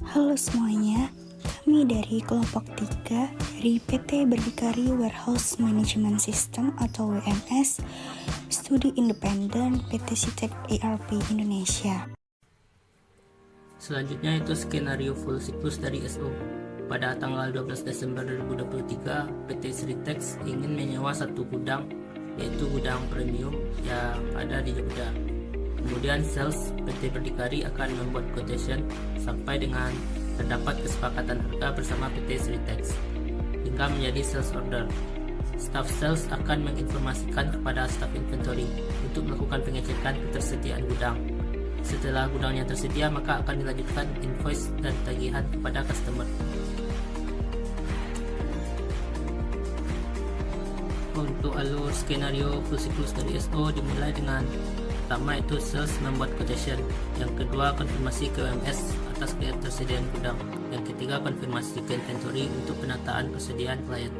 Halo semuanya, kami dari kelompok 3 dari PT Berdikari Warehouse Management System atau WMS, studi independen PT Sitek ERP Indonesia. Selanjutnya itu skenario full siklus dari SO. Pada tanggal 12 Desember 2023, PT Sritex ingin menyewa satu gudang, yaitu gudang premium yang ada di Jogja. Kemudian sales PT Berdikari akan membuat quotation sampai dengan terdapat kesepakatan harga bersama PT Sritex hingga menjadi sales order. Staff sales akan menginformasikan kepada staff inventory untuk melakukan pengecekan ketersediaan gudang. Setelah gudangnya tersedia, maka akan dilanjutkan invoice dan tagihan kepada customer. Untuk alur skenario full siklus dari SO dimulai dengan pertama itu sales membuat quotation, yang kedua konfirmasi ke WMS atas ketersediaan gudang, yang ketiga konfirmasi ke inventory untuk penataan persediaan klien,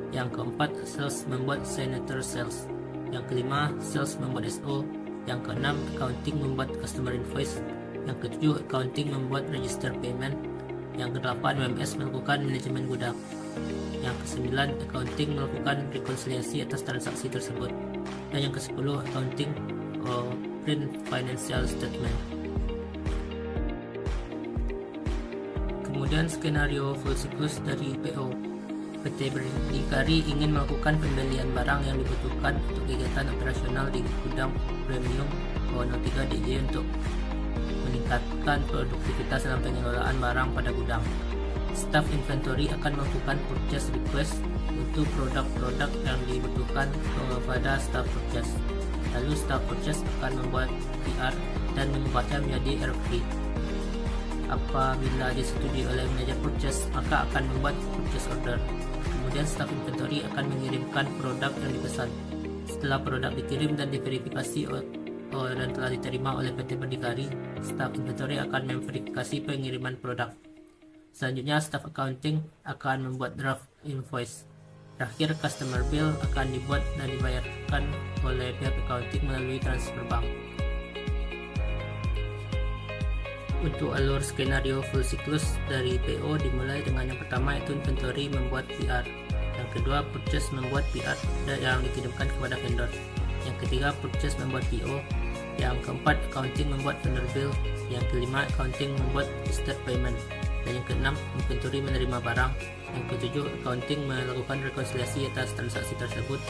yang keempat sales membuat signature sales, yang kelima sales membuat SO, yang keenam accounting membuat customer invoice, yang ketujuh accounting membuat register payment, yang kedelapan WMS melakukan manajemen gudang, yang kesembilan accounting melakukan rekonsiliasi atas transaksi tersebut, dan yang kesepuluh accounting print financial statement. Kemudian skenario full siklus dari PO. PT Berdikari ingin melakukan pembelian barang yang dibutuhkan untuk kegiatan operasional di gudang premium O03 DJ untuk meningkatkan produktivitas dalam pengelolaan barang pada gudang. Staff inventory akan melakukan purchase request untuk produk-produk yang dibutuhkan kepada staff purchase. Lalu staff purchase akan membuat PR dan mengubahnya menjadi RFP. Apabila disetujui oleh manajer purchase, maka akan membuat purchase order. Kemudian staff inventory akan mengirimkan produk yang dipesan. Setelah produk dikirim dan diverifikasi dan telah diterima oleh PT Berdikari, staff inventory akan memverifikasi pengiriman produk. Selanjutnya staff accounting akan membuat draft invoice. Terakhir customer bill akan dibuat dan dibayarkan oleh pihak accounting melalui transfer bank. Untuk alur skenario full siklus dari PO dimulai dengan yang pertama itu inventory membuat PR, yang kedua purchase membuat PR yang dikirimkan kepada vendor, yang ketiga purchase membuat PO, yang keempat accounting membuat vendor bill, yang kelima accounting membuat register payment, dan yang keenam inventory menerima barang, yang ketujuh accounting melakukan rekonsiliasi atas transaksi tersebut,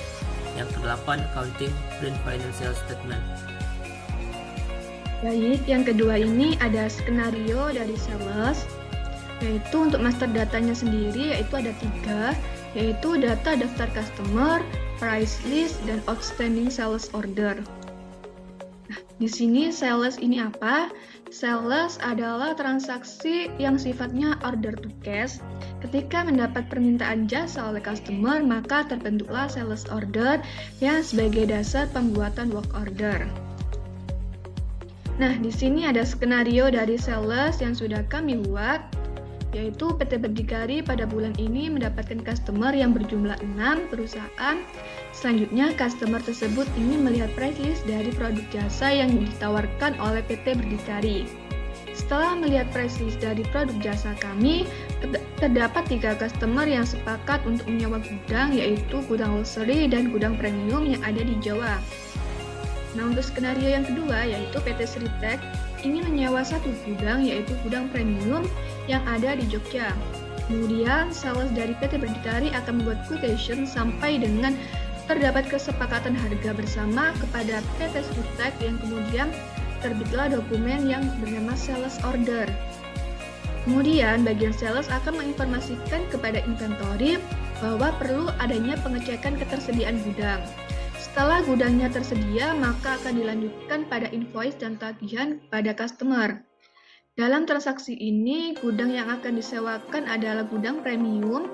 yang kedelapan accounting print financial statement. Baik, yang kedua ini ada skenario dari sales, yaitu untuk master datanya sendiri yaitu ada 3, yaitu data daftar customer, price list, dan outstanding sales order. Nah, di sini sales ini apa? Sales adalah transaksi yang sifatnya order to cash. Ketika mendapat permintaan jasa oleh customer, maka terbentuklah sales order yang sebagai dasar pembuatan work order. Nah, di sini ada skenario dari sales yang sudah kami buat, yaitu PT Berdikari pada bulan ini mendapatkan customer yang berjumlah 6 perusahaan. Selanjutnya, customer tersebut ingin melihat price list dari produk jasa yang ditawarkan oleh PT Berdikari. Setelah melihat price list dari produk jasa kami, terdapat 3 customer yang sepakat untuk menyewa gudang, yaitu gudang luxury dan gudang premium yang ada di Jawa. Nah, untuk skenario yang kedua, yaitu PT Sritex ingin menyewa satu gudang, yaitu gudang premium yang ada di Jogja. Kemudian, sales dari PT Berdikari akan membuat quotation sampai dengan terdapat kesepakatan harga bersama kepada PT Sritex yang kemudian terbitlah dokumen yang bernama sales order. Kemudian, bagian sales akan menginformasikan kepada inventory bahwa perlu adanya pengecekan ketersediaan gudang. Setelah gudangnya tersedia, maka akan dilanjutkan pada invoice dan tagihan pada customer. Dalam transaksi ini, gudang yang akan disewakan adalah gudang premium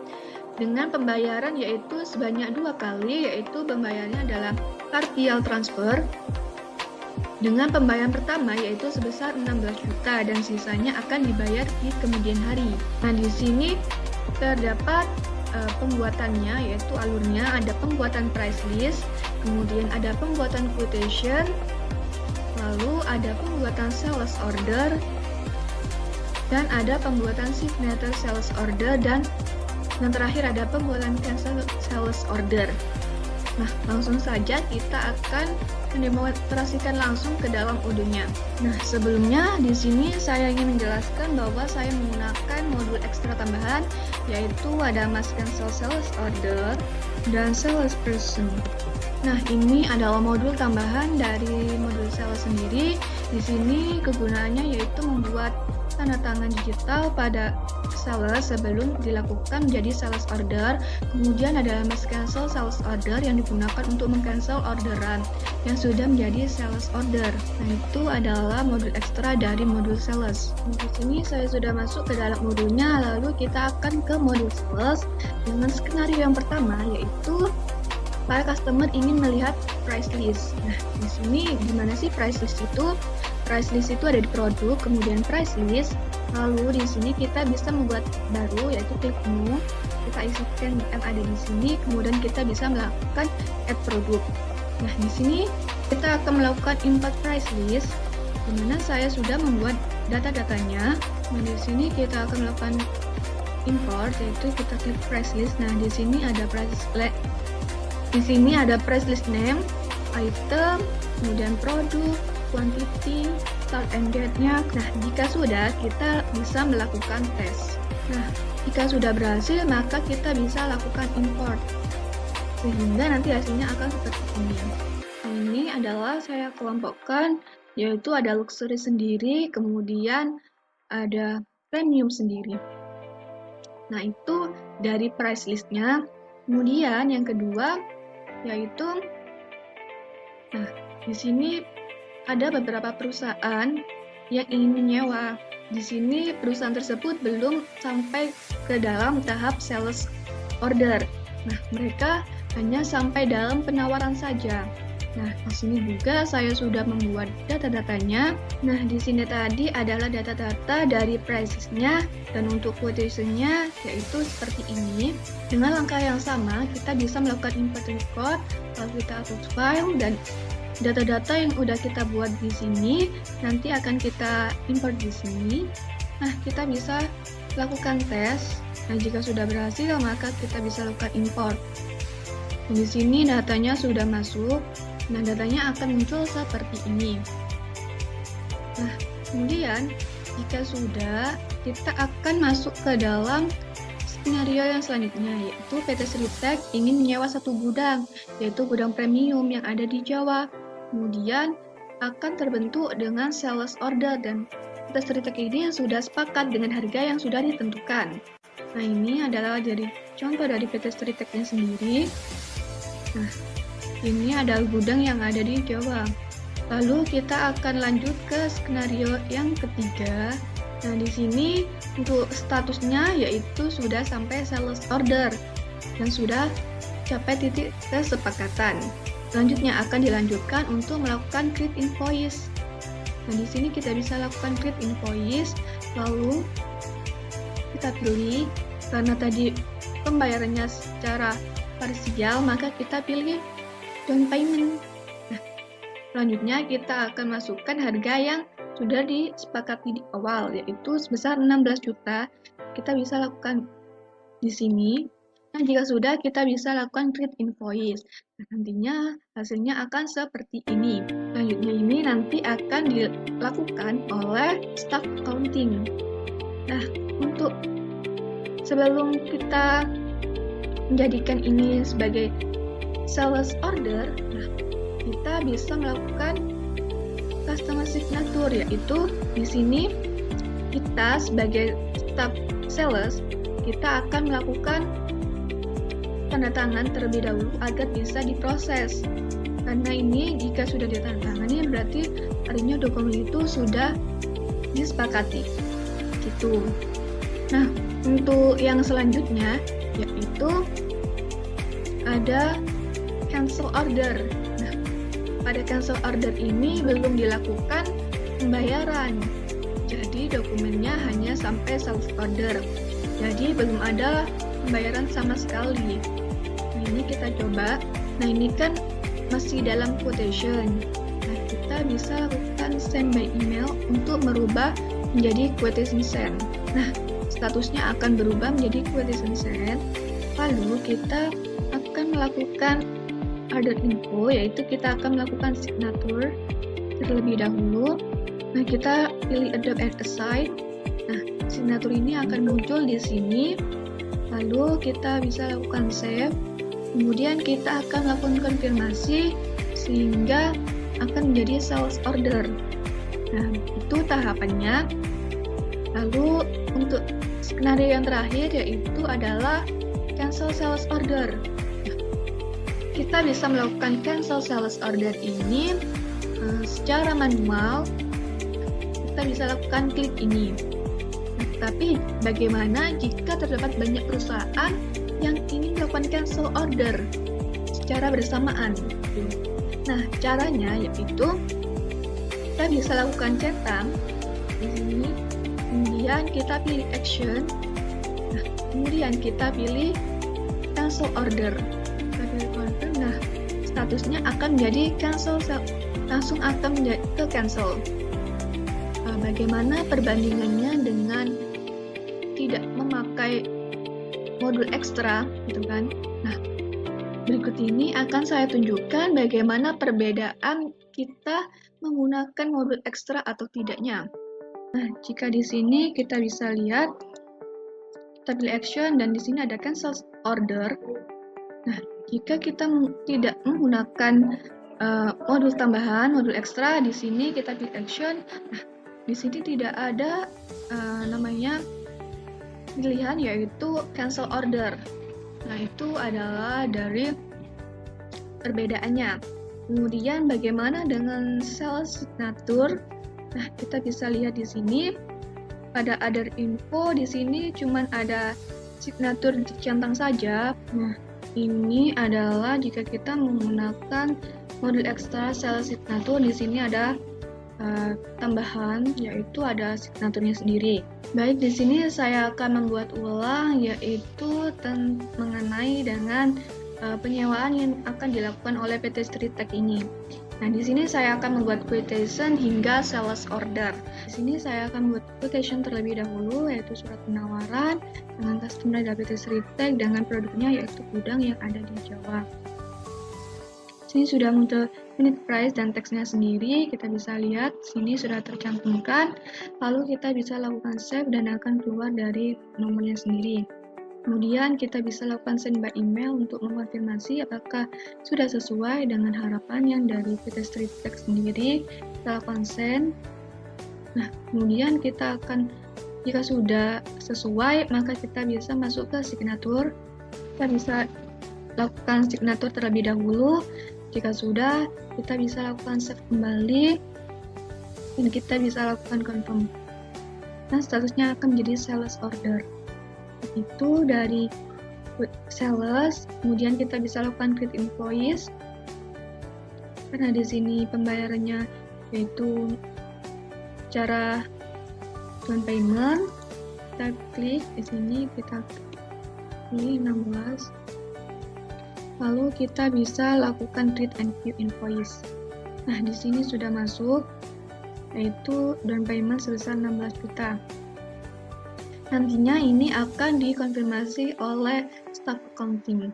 dengan pembayaran yaitu sebanyak 2 kali, yaitu pembayarannya adalah partial transfer. Dengan pembayaran pertama yaitu sebesar 16 juta dan sisanya akan dibayar di kemudian hari. Nah, di sini terdapat pembuatannya, yaitu alurnya ada pembuatan price list, kemudian ada pembuatan quotation, lalu ada pembuatan sales order, dan ada pembuatan signature sales order, dan yang terakhir ada pembuatan cancel sales order. Nah, langsung saja kita akan mendemonstrasikan langsung ke dalam Odoo-nya. Nah, sebelumnya di sini saya ingin menjelaskan bahwa saya menggunakan modul ekstra tambahan, yaitu ada mass cancel sales order dan sales person. Nah, ini adalah modul tambahan dari modul sales sendiri. Di sini kegunaannya yaitu membuat tanda tangan digital pada sales sebelum dilakukan menjadi sales order. Kemudian ada mass cancel sales order yang digunakan untuk mengcancel orderan yang sudah menjadi sales order. Nah, itu adalah modul ekstra dari modul sales. Di sini saya sudah masuk ke dalam modulnya, lalu kita akan ke modul sales dengan skenario yang pertama, yaitu para customer ingin melihat price list. Nah, di sini gimana sih price list itu? Price list itu ada di produk, kemudian price list. Lalu di sini kita bisa membuat baru, yaitu klik new. Kita isikan yang ada di sini, kemudian kita bisa melakukan add produk. Nah, di sini kita akan melakukan import price list, di mana saya sudah membuat data-datanya. Nah, di sini kita akan melakukan import, yaitu kita klik price list. Nah, di sini ada price list. Di sini ada price list name, item, kemudian produk, quantity, start and date-nya. Nah, jika sudah, kita bisa melakukan tes. Nah, jika sudah berhasil, maka kita bisa lakukan import, sehingga nanti hasilnya akan seperti ini. Nah, ini adalah saya kelompokkan, yaitu ada luxury sendiri, kemudian ada premium sendiri. Nah, itu dari price list-nya. Kemudian yang kedua, yaitu, nah, di sini ada beberapa perusahaan yang ingin menyewa. Di sini perusahaan tersebut belum sampai ke dalam tahap sales order. Nah, mereka hanya sampai dalam penawaran saja. Nah, di sini juga saya sudah membuat data-datanya. Nah, di sini tadi adalah data-data dari prices-nya, dan untuk quotation-nya yaitu seperti ini. Dengan langkah yang sama, kita bisa melakukan import record, lalu kita upload file, dan data-data yang udah kita buat di sini nanti akan kita import di sini. Nah, kita bisa lakukan tes. Nah, jika sudah berhasil, maka kita bisa lakukan import. Di sini datanya sudah masuk. Nah, datanya akan muncul seperti ini. Nah, kemudian jika sudah, kita akan masuk ke dalam skenario yang selanjutnya, yaitu PT Sritek ingin menyewa satu gudang, yaitu gudang premium yang ada di Jawa. Kemudian akan terbentuk dengan sales order, dan PT Sritek ini sudah sepakat dengan harga yang sudah ditentukan. Nah, ini adalah jadi contoh dari PT Sriteknya sendiri. Nah, ini adalah gudang yang ada di Jawa. Lalu kita akan lanjut ke skenario yang ketiga. Nah, di sini untuk statusnya yaitu sudah sampai sales order dan sudah capai titik kesepakatan. Selanjutnya akan dilanjutkan untuk melakukan create invoice. Nah, di sini kita bisa lakukan create invoice, lalu kita pilih, karena tadi pembayarannya secara parsial, maka kita pilih down payment. Nah, selanjutnya kita akan masukkan harga yang sudah disepakati di awal, yaitu sebesar 16 juta. Kita bisa lakukan di sini. Nah, jika sudah, kita bisa lakukan create invoice. Nah, nantinya hasilnya akan seperti ini. Selanjutnya ini nanti akan dilakukan oleh staff accounting. Nah, untuk sebelum kita menjadikan ini sebagai sales order, nah, kita bisa melakukan customer signature, yaitu di sini kita sebagai staff sales, kita akan melakukan tanda tangan terlebih dahulu agar bisa diproses. Karena ini jika sudah ditandatangani berarti artinya dokumen itu sudah disepakati. Gitu. Nah, untuk yang selanjutnya yaitu ada cancel order. Nah, pada cancel order ini belum dilakukan pembayaran. Jadi dokumennya hanya sampai sales order. Jadi belum ada pembayaran sama sekali. Nah, ini kita coba. Nah, ini kan masih dalam quotation. Nah, kita bisa lakukan send by email untuk merubah menjadi quotation send. Nah, statusnya akan berubah menjadi quotation send. Lalu kita akan melakukan other info, yaitu kita akan melakukan signature terlebih dahulu. Nah, kita pilih adopt and assign. Nah, signature ini akan muncul di sini. Lalu kita bisa lakukan save. Kemudian kita akan lakukan konfirmasi sehingga akan menjadi sales order. Nah, itu tahapannya. Lalu untuk skenario yang terakhir yaitu adalah cancel sales order. Nah, kita bisa melakukan cancel sales order ini secara manual. Kita bisa lakukan klik ini. Tapi bagaimana jika terdapat banyak perusahaan yang ingin melakukan cancel order secara bersamaan? Nah, caranya yaitu kita bisa lakukan centang di sini, kemudian kita pilih action, nah, kemudian kita pilih cancel order. Kita pilih confirm, nah statusnya akan menjadi cancel, langsung akan menjadi ke cancel. Bagaimana perbandingannya dengan tidak memakai modul ekstra, gitu kan? Nah, berikut ini akan saya tunjukkan bagaimana perbedaan kita menggunakan modul ekstra atau tidaknya. Nah, jika di sini kita bisa lihat, kita pilih action dan di sini ada cancel order. Nah, jika kita tidak menggunakan modul tambahan, modul ekstra, di sini kita pilih action. Nah, di sini tidak ada namanya pilihan yaitu cancel order. Nah, itu adalah dari perbedaannya. Kemudian bagaimana dengan sales signature? Nah, kita bisa lihat di sini pada other info, di sini cuman ada signature dicentang saja. Nah, ini adalah jika kita menggunakan modul ekstra sales signature, di sini ada tambahan yaitu ada signaturnya sendiri. Baik, di sini saya akan membuat ulang yaitu mengenai dengan penyewaan yang akan dilakukan oleh PT Street Tech ini. Nah, di sini saya akan membuat quotation hingga sales order. Di sini saya akan membuat quotation terlebih dahulu yaitu surat penawaran dengan customer dari PT Street Tech dengan produknya yaitu gudang yang ada di Jawa. Sini sudah muncul unit price dan teksnya sendiri, kita bisa lihat sini sudah tercantumkan. Lalu kita bisa lakukan save dan akan keluar dari nomornya sendiri. Kemudian kita bisa lakukan send by email untuk mengkonfirmasi apakah sudah sesuai dengan harapan yang dari PT Street Tech sendiri. Kita lakukan send. Nah, kemudian kita akan, jika sudah sesuai, maka kita bisa masuk ke signature. Kita bisa lakukan signature terlebih dahulu. Jika sudah, kita bisa lakukan save kembali dan kita bisa lakukan confirm. Nah, statusnya akan menjadi sales order. Itu dari sales, kemudian kita bisa lakukan create invoice. Karena di sini pembayarannya yaitu cara down payment, kita klik di sini, kita pilih 16. Lalu kita bisa lakukan create and view invoice. Nah, di sini sudah masuk, yaitu down payment sebesar 16 juta. Nantinya ini akan dikonfirmasi oleh staff accounting.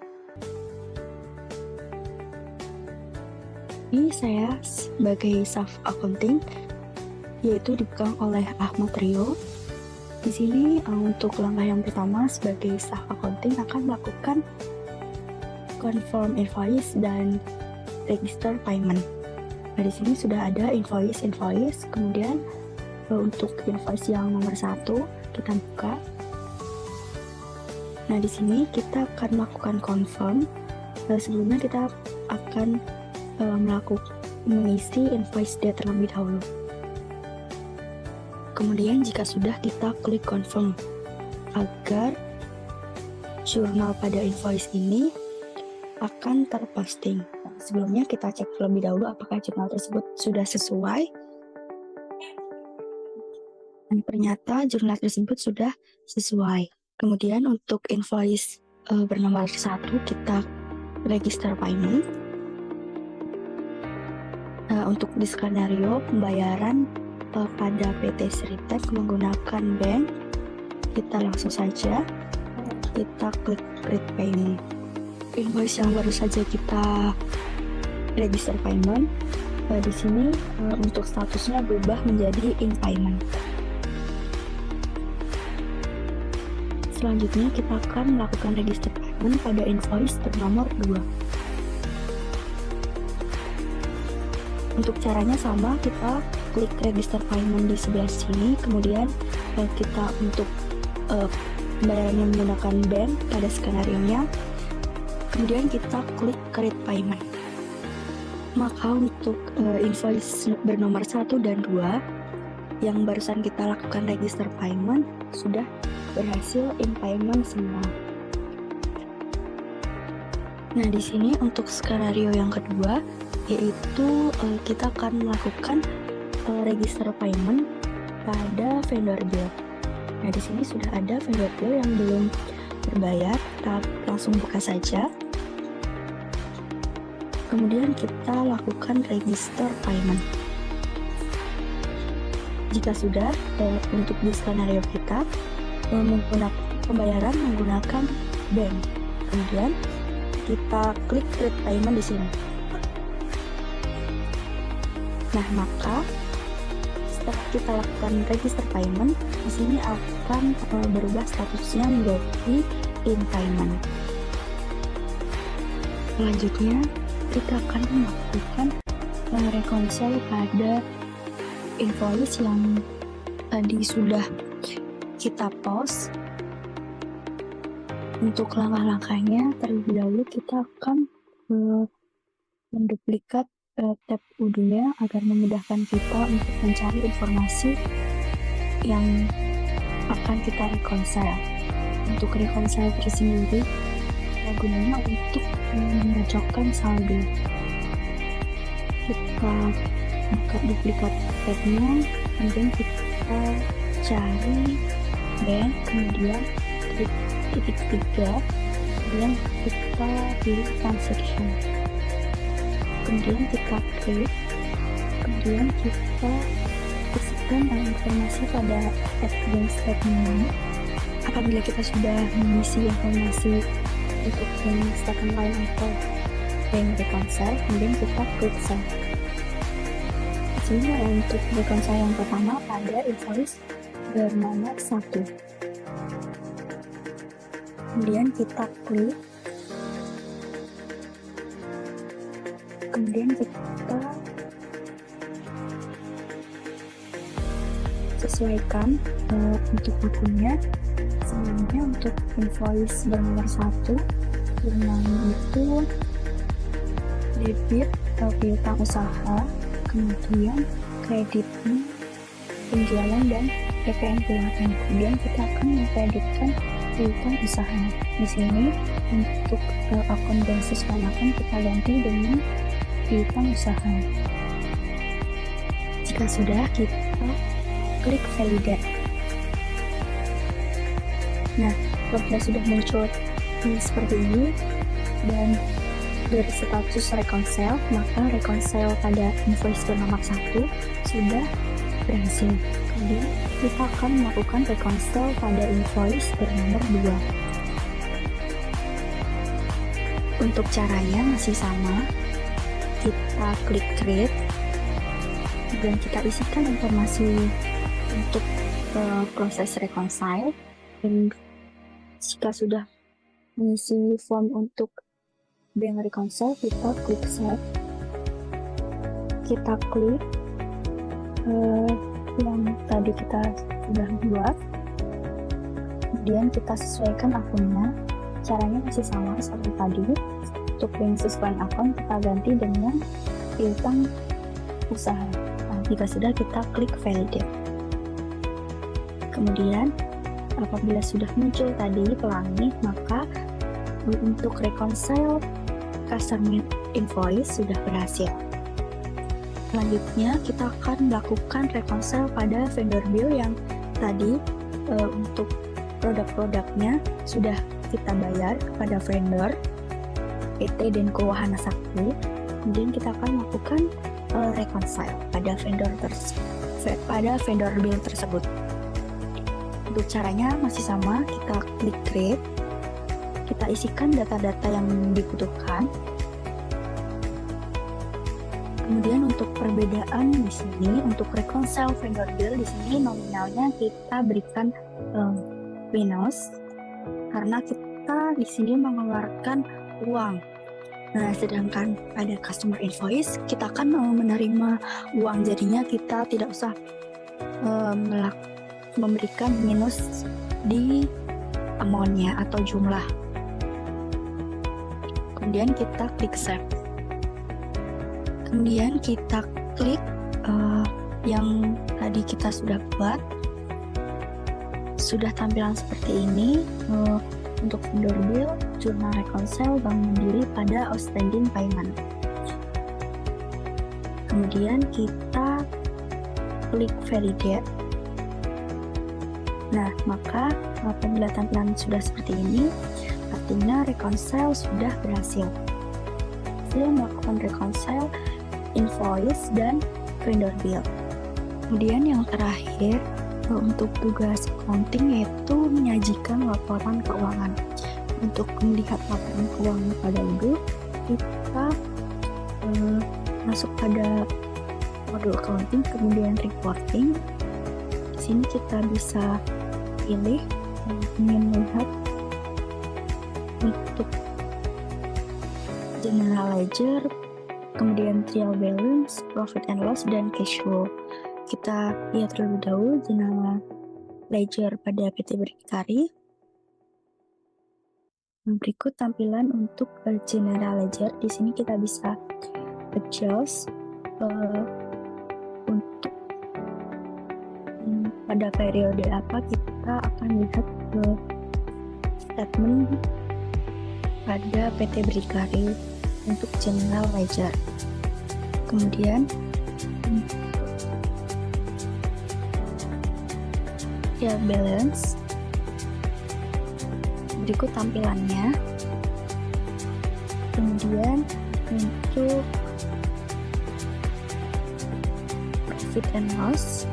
Ini saya sebagai staff accounting, yaitu dipegang oleh Ahmad Rio. Di sini untuk langkah yang pertama sebagai staff accounting akan melakukan confirm invoice dan register payment. Nah, di sini sudah ada invoice, kemudian untuk invoice yang nomor 1 kita buka. Nah, di sini kita akan melakukan confirm. Sebelumnya kita akan mengisi invoice dia terlebih dahulu. Kemudian jika sudah, kita klik confirm agar jurnal pada invoice ini akan terposting. Sebelumnya kita cek terlebih dahulu apakah jurnal tersebut sudah sesuai. Dan ternyata jurnal tersebut sudah sesuai. Kemudian untuk invoice bernomor 1 kita register payment. Untuk di skenario pembayaran pada PT Sritek menggunakan bank, kita langsung saja kita klik create payment. Invoice yang baru saja kita register payment, di sini untuk statusnya berubah menjadi in payment. Selanjutnya kita akan melakukan register payment pada invoice bernomor 2. Untuk caranya sama, kita klik register payment di sebelah sini, kemudian kita untuk pembayarannya menggunakan bank pada skenario-nya, kemudian kita klik create payment. Maka untuk invoice bernomor 1 dan 2 yang barusan kita lakukan register payment sudah berhasil in payment semua. Nah, di sini untuk skenario yang kedua yaitu kita akan melakukan register payment pada vendor bill. Nah, di sini sudah ada vendor bill yang belum berbayar, kita langsung buka saja. Kemudian kita lakukan register payment. Jika sudah, untuk di skenario kita menggunakan pembayaran menggunakan bank. Kemudian kita klik create payment di sini. Nah, maka setelah kita lakukan register payment, di sini akan berubah statusnya menjadi in payment. Selanjutnya, kita akan melakukan reconcile pada invoice yang tadi sudah kita post. Untuk langkah-langkahnya, terlebih dahulu kita akan menduplikat tab UDO-nya agar memudahkan kita untuk mencari informasi yang akan kita reconcile. Untuk reconcile tersendiri, gunanya untuk mencocokkan saldo. Kita buka duplikat tabnya, kemudian kita cari bank, kemudian klik titik 3, kemudian kita pilih transaction, kemudian kita klik, kemudian kita isikan informasi pada bank statement. Apabila kita sudah mengisi informasi untuk bank statement lain atau bank reconcile, kemudian kita klik save. Ini untuk reconcile yang pertama pada invoice bernomor 1. Kemudian kita klik, kemudian kita sesuaikan untuk akunnya. Sebelumnya untuk invoice bernomor 1 bernama itu debit atau piutang usaha, kemudian kreditnya penjualan dan PPN keuangan. Kemudian kita akan mengkreditkan piutang usaha. Di sini untuk akun basis keuangan kita ganti dengan piutang usaha. Jika sudah, kita klik validate. Nah, apabila sudah muncul seperti ini dan berstatus reconcile, maka reconcile pada invoice bernomor 1 sudah berhasil. Kemudian kita akan melakukan reconcile pada invoice bernomor 2. Untuk caranya masih sama, kita klik create dan kita isikan informasi untuk proses reconcile. Dan jika sudah mengisi form untuk bank reconcile, kita klik save, kita klik yang tadi kita sudah buat, kemudian kita sesuaikan akunnya. Caranya masih sama seperti tadi. Untuk bank sesuai akun kita ganti dengan piutang usaha. Nah, jika sudah, kita klik validate. Kemudian apabila sudah muncul tadi pelangi, maka untuk reconcile customer invoice sudah berhasil. Selanjutnya kita akan melakukan reconcile pada vendor bill yang tadi untuk produk-produknya sudah kita bayar kepada vendor PT Denko Wahana Sakti. Kemudian kita akan melakukan reconcile pada vendor pada vendor bill tersebut. Untuk caranya masih sama, kita klik create, kita isikan data-data yang dibutuhkan. Kemudian untuk perbedaan di sini, untuk reconcile vendor bill di sini nominalnya kita berikan minus karena kita di sini mengeluarkan uang. Nah, sedangkan pada customer invoice kita akan menerima uang, jadinya kita tidak usah memberikan minus di amount-nya atau jumlah. Kemudian kita klik save. Kemudian kita klik yang tadi kita sudah buat. Sudah tampilan seperti ini untuk vendor bill, jurnal reconcile, Bank Mandiri pada outstanding payment. Kemudian kita klik validate. Nah, maka apabila tampilan sudah seperti ini, artinya reconcile sudah berhasil. Saya melakukan reconcile invoice dan vendor bill. Kemudian yang terakhir untuk tugas accounting yaitu menyajikan laporan keuangan. Untuk melihat laporan keuangan pada grup, kita masuk pada modul accounting, kemudian reporting. Di sini kita bisa pilih ingin melihat untuk general ledger, kemudian trial balance, profit and loss, dan cash flow. Kita lihat terlebih dahulu general ledger pada PT Berdikari. Berikut tampilan untuk general ledger. Di sini kita bisa adjust untuk pada periode apa kita akan lihat statement pada PT Berdikari untuk general ledger. Kemudian trial balance, berikut tampilannya. Kemudian untuk profit and loss,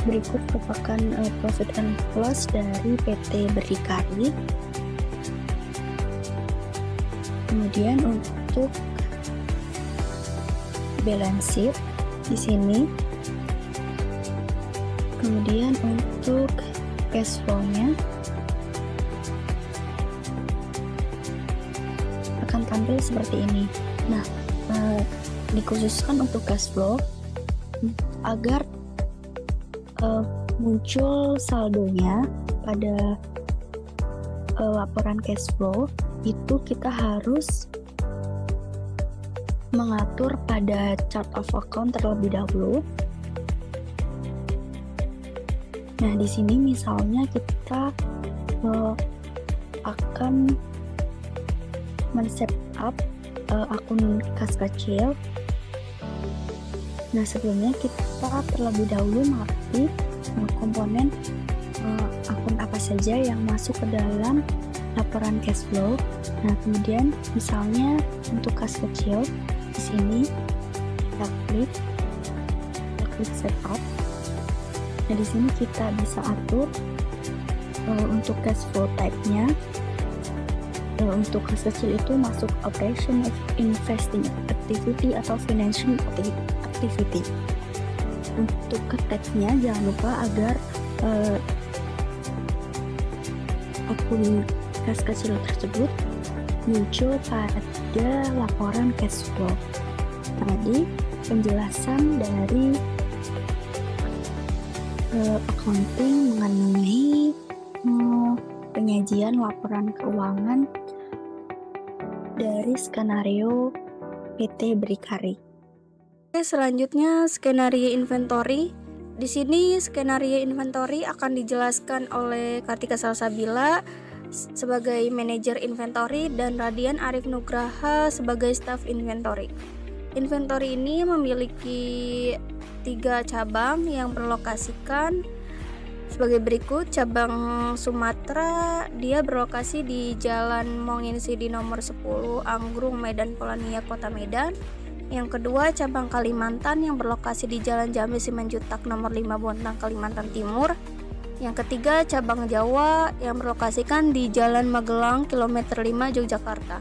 berikut merupakan profit and loss dari PT Berdikari. Kemudian untuk balance sheet di sini. Kemudian untuk cash flow-nya akan tampil seperti ini. Nah, dikhususkan untuk cash flow agar muncul saldonya pada laporan cash flow, itu kita harus mengatur pada chart of account terlebih dahulu. Nah, di sini misalnya kita akan men-set up akun kas kecil. Nah, sebelumnya kita terlebih dahulu mengerti komponen akun apa saja yang masuk ke dalam laporan cash flow. Nah, kemudian misalnya untuk kas kecil di sini kita klik setup. Nah, di sini kita bisa atur untuk cash flow type-nya. Untuk kas kecil itu masuk operation, investing activity, atau financial activity. Untuk ke text-nya jangan lupa agar akun kas kecil tersebut muncul pada laporan cash flow. Tadi penjelasan dari accounting mengenai penyajian laporan keuangan dari skenario PT Berdikari. Oke, selanjutnya skenario inventory. Di sini skenario inventory akan dijelaskan oleh Kartika Salsabila sebagai manajer inventory dan Radian Arif Nugraha sebagai staff inventory. Inventory ini memiliki 3 cabang yang berlokasikan sebagai berikut. Cabang Sumatera, dia berlokasi di Jalan Monginsidi nomor 10, Anggrung, Medan Polania, Kota Medan. Yang kedua, cabang Kalimantan yang berlokasi di Jalan Jambi Simanjuntak nomor 5 Bontang, Kalimantan Timur. Yang ketiga, cabang Jawa yang berlokasikan di Jalan Magelang kilometer 5 Yogyakarta.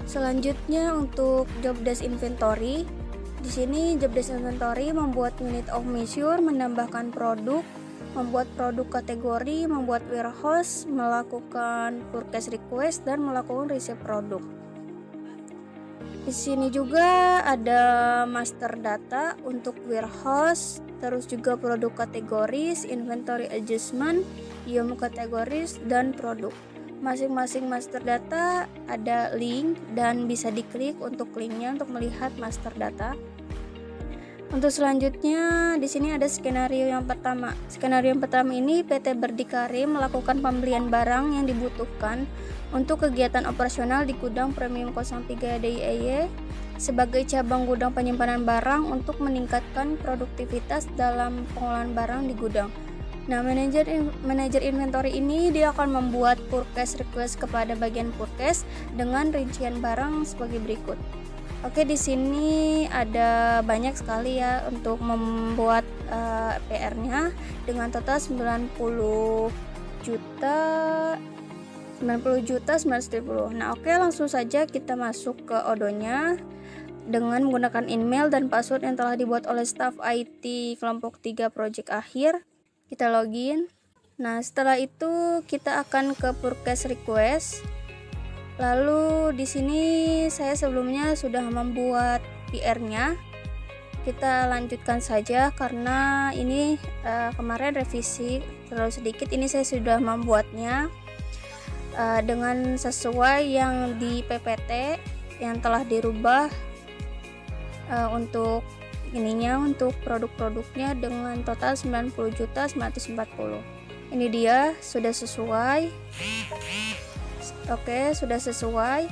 Selanjutnya untuk job desk inventory. Di sini job desk inventory membuat unit of measure, menambahkan produk, membuat produk kategori, membuat warehouse, melakukan purchase request, dan melakukan receive produk. Di sini juga ada master data untuk warehouse, terus juga produk kategoris, inventory adjustment, item kategoris, dan produk. Masing-masing master data ada link dan bisa diklik untuk linknya untuk melihat master data. Untuk selanjutnya di sini ada skenario yang pertama. Skenario yang pertama ini PT Berdikari melakukan pembelian barang yang dibutuhkan untuk kegiatan operasional di gudang Premium 03 DIY sebagai cabang gudang penyimpanan barang untuk meningkatkan produktivitas dalam pengolahan barang di gudang. Nah, manajer inventory ini dia akan membuat purchase request kepada bagian purchase dengan rincian barang sebagai berikut. Oke, di sini ada banyak sekali ya untuk membuat PR-nya dengan total 90 juta 900.000. Nah, oke, langsung saja kita masuk ke odonya dengan menggunakan email dan password yang telah dibuat oleh staf IT kelompok 3 project akhir. Kita login. Nah, setelah itu kita akan ke purchase request. Lalu di sini saya sebelumnya sudah membuat PR-nya. Kita lanjutkan saja karena ini kemarin revisi terlalu sedikit. Ini saya sudah membuatnya dengan sesuai yang di PPT yang telah dirubah untuk untuk produk-produknya dengan total 90.940. Ini dia sudah sesuai. Oke, sudah sesuai.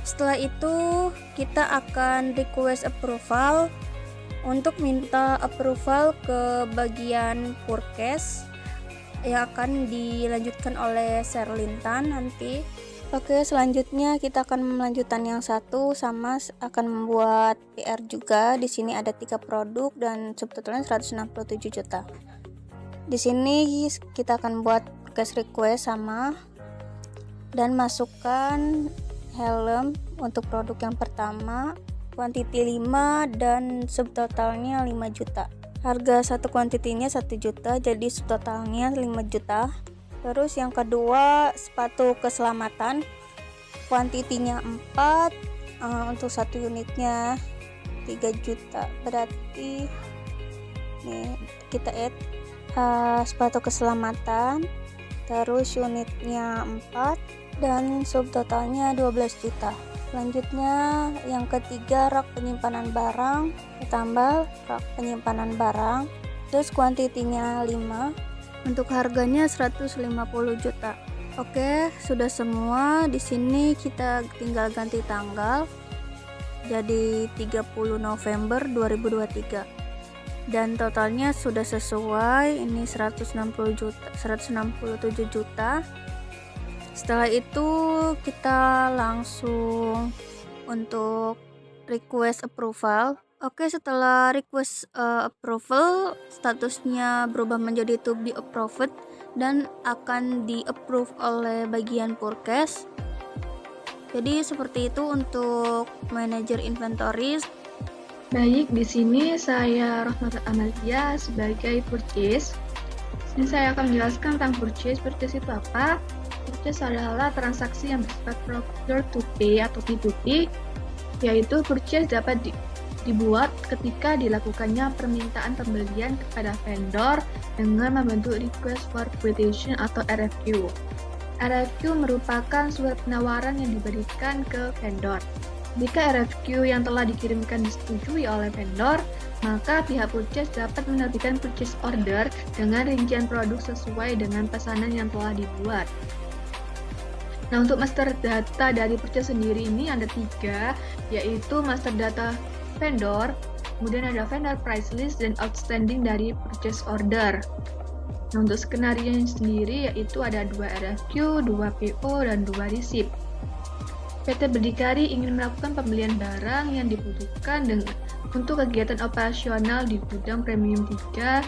Setelah itu kita akan request approval untuk minta approval ke bagian purchase yang akan dilanjutkan oleh Serlintan nanti. Oke, selanjutnya kita akan melanjutkan yang satu sama akan membuat PR juga. Di sini ada 3 produk dan subtotalnya 167 juta. Di sini kita akan buat purchase request sama dan masukkan helm untuk produk yang pertama, quantity 5 dan subtotalnya 5 juta. Harga satu kuantitinya 1 juta, jadi subtotalnya 5 juta. Terus yang kedua, sepatu keselamatan, kuantitinya 4, untuk satu unitnya 3 juta. Berarti nih kita add sepatu keselamatan, terus unitnya 4 dan subtotalnya 12 juta. Selanjutnya yang ketiga, rak penyimpanan barang, ditambah rak penyimpanan barang, terus kuantitinya 5. Untuk harganya 150 juta. Oke, sudah semua. Di sini kita tinggal ganti tanggal jadi 30 November 2023. Dan totalnya sudah sesuai. Ini 167 juta. Setelah itu kita langsung untuk request approval. Oke, setelah request approval, statusnya berubah menjadi to be approved dan akan di-approve oleh bagian purchase. Jadi seperti itu untuk manajer inventory. Baik, di sini saya Rohmat Amalia sebagai purchase. Ini saya akan menjelaskan tentang purchase. Purchase itu apa? Purchase adalah transaksi yang bersifat procure to pay atau P2P, yaitu purchase dapat dibuat ketika dilakukannya permintaan pembelian kepada vendor dengan membentuk request for quotation atau RFQ. RFQ merupakan surat penawaran yang diberikan ke vendor. Jika RFQ yang telah dikirimkan disetujui oleh vendor, maka pihak purchase dapat menerbitkan purchase order dengan rincian produk sesuai dengan pesanan yang telah dibuat. Nah, untuk master data dari purchase sendiri ini ada 3, yaitu master data vendor, kemudian ada vendor price list, dan outstanding dari purchase order. Nah, untuk skenario sendiri yaitu ada 2 RFQ, 2 PO, dan 2 receipt. PT Berdikari ingin melakukan pembelian barang yang dibutuhkan untuk kegiatan operasional di gudang premium 3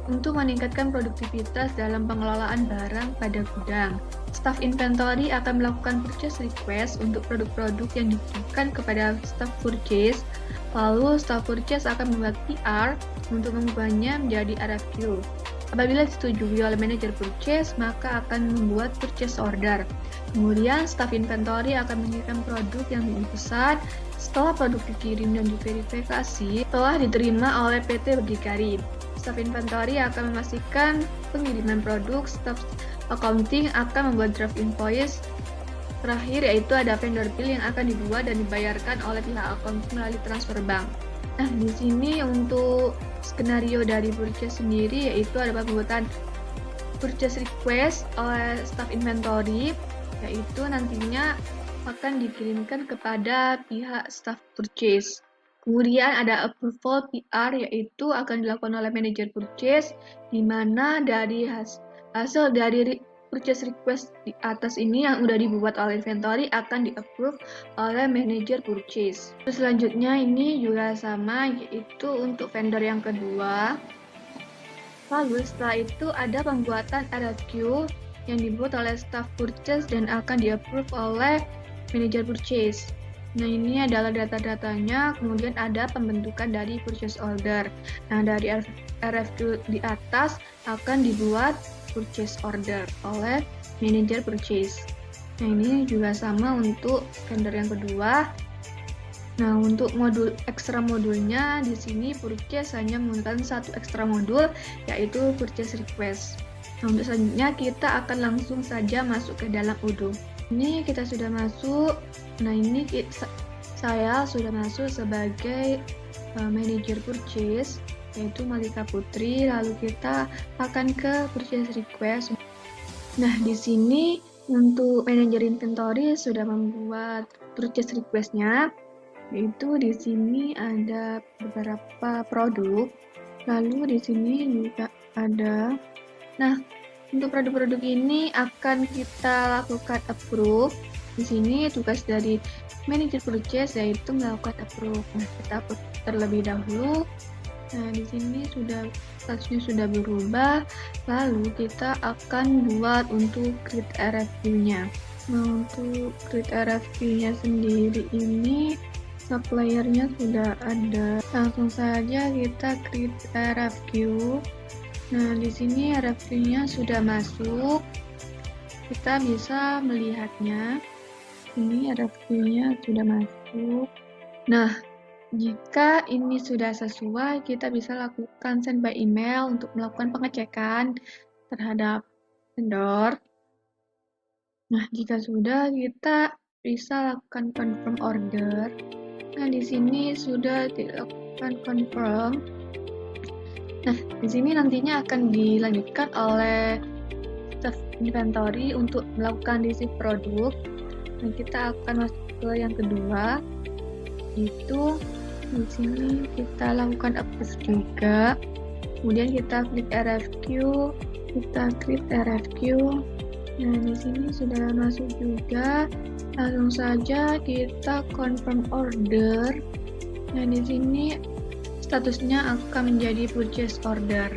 untuk meningkatkan produktivitas dalam pengelolaan barang pada gudang. Staf inventory akan melakukan purchase request untuk produk-produk yang dibutuhkan kepada staf purchase, lalu staf purchase akan membuat PR untuk mengubahnya menjadi RFQ. Apabila disetujui oleh manajer purchase, maka akan membuat purchase order. Kemudian, staf inventory akan mengirimkan produk yang dipesan. Setelah produk dikirim dan diverifikasi, telah diterima oleh PT Berdikari. Staf inventory akan memastikan pengiriman produk. Staf accounting akan membuat draft invoice. Terakhir yaitu ada vendor bill yang akan dibuat dan dibayarkan oleh pihak accounting melalui transfer bank. Nah, di sini untuk skenario dari purchase sendiri yaitu ada pembuatan purchase request oleh staf inventory, yaitu nantinya akan dikirimkan kepada pihak staf purchase. Kemudian ada approval PR, yaitu akan dilakukan oleh manajer purchase, di mana dari hasil dari purchase request di atas ini yang sudah dibuat oleh inventory akan di-approve oleh manajer purchase. Terus selanjutnya ini juga sama, yaitu untuk vendor yang kedua. Lalu setelah itu ada pembuatan RFQ yang dibuat oleh staff purchase dan akan di-approve oleh manajer purchase. Nah, ini adalah data-datanya, kemudian ada pembentukan dari purchase order. Nah, dari RFQ di atas akan dibuat purchase order oleh manajer purchase. Nah, ini juga sama untuk vendor yang kedua. Nah, untuk modul ekstra modulnya di sini purchase hanya menggunakan satu ekstra modul, yaitu purchase request. Nah, untuk selanjutnya kita akan langsung saja masuk ke dalam Odoo. Ini kita sudah masuk. Nah, ini saya sudah masuk sebagai manager purchase, yaitu Malika Putri. Lalu kita akan ke purchase request. Nah, di sini untuk manajer inventory sudah membuat purchase request-nya, yaitu di sini ada beberapa produk. Lalu di sini juga ada. Nah, untuk produk-produk ini akan kita lakukan approve. Di sini tugas dari manajer purchase yaitu melakukan approve. Nah, kita approve terlebih dahulu. Nah, di sini statusnya sudah berubah. Lalu kita akan buat untuk create RFQ-nya. Nah, untuk create RFQ-nya sendiri ini supplier-nya sudah ada. Langsung saja kita create RFQ. Nah, di sini RFQ-nya sudah masuk. Kita bisa melihatnya. Ini RFQ-nya sudah masuk. Nah, jika ini sudah sesuai, kita bisa lakukan send by email untuk melakukan pengecekan terhadap vendor. Nah, jika sudah, kita bisa lakukan confirm order. Nah, di sini sudah dilakukan confirm. Nah, di sini nantinya akan dilanjutkan oleh staff inventory untuk melakukan receive produk. Nah, kita akan masuk ke yang kedua, itu di sini kita lakukan approve juga. Kemudian kita klik RFQ, kita klik RFQ. Nah, di sini sudah masuk juga. Langsung saja kita confirm order. Nah, di sini statusnya akan menjadi purchase order.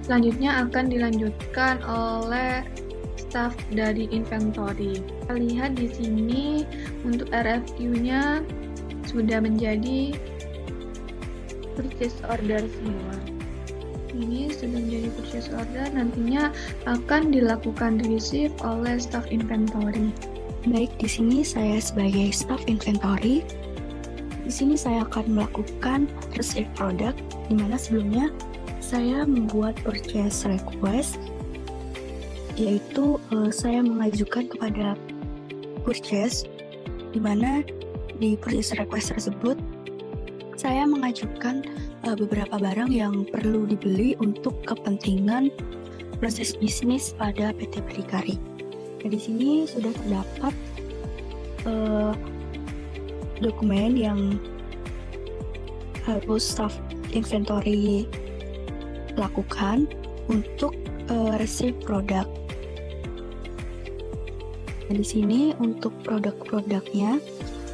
Selanjutnya akan dilanjutkan oleh staff dari inventory. Kita lihat di sini untuk RFQ-nya sudah menjadi purchase order semua. Ini sudah menjadi purchase order, nantinya akan dilakukan receive oleh staff inventory. Baik, di sini saya sebagai staff inventory. Di sini saya akan melakukan receive product, di mana sebelumnya saya membuat purchase request, yaitu saya mengajukan kepada purchase, di mana di purchase request tersebut saya mengajukan beberapa barang yang perlu dibeli untuk kepentingan proses bisnis pada PT Berdikari. Nah, di sini sudah terdapat dokumen yang harus staff inventory lakukan untuk receive product. Nah, di sini untuk produk-produknya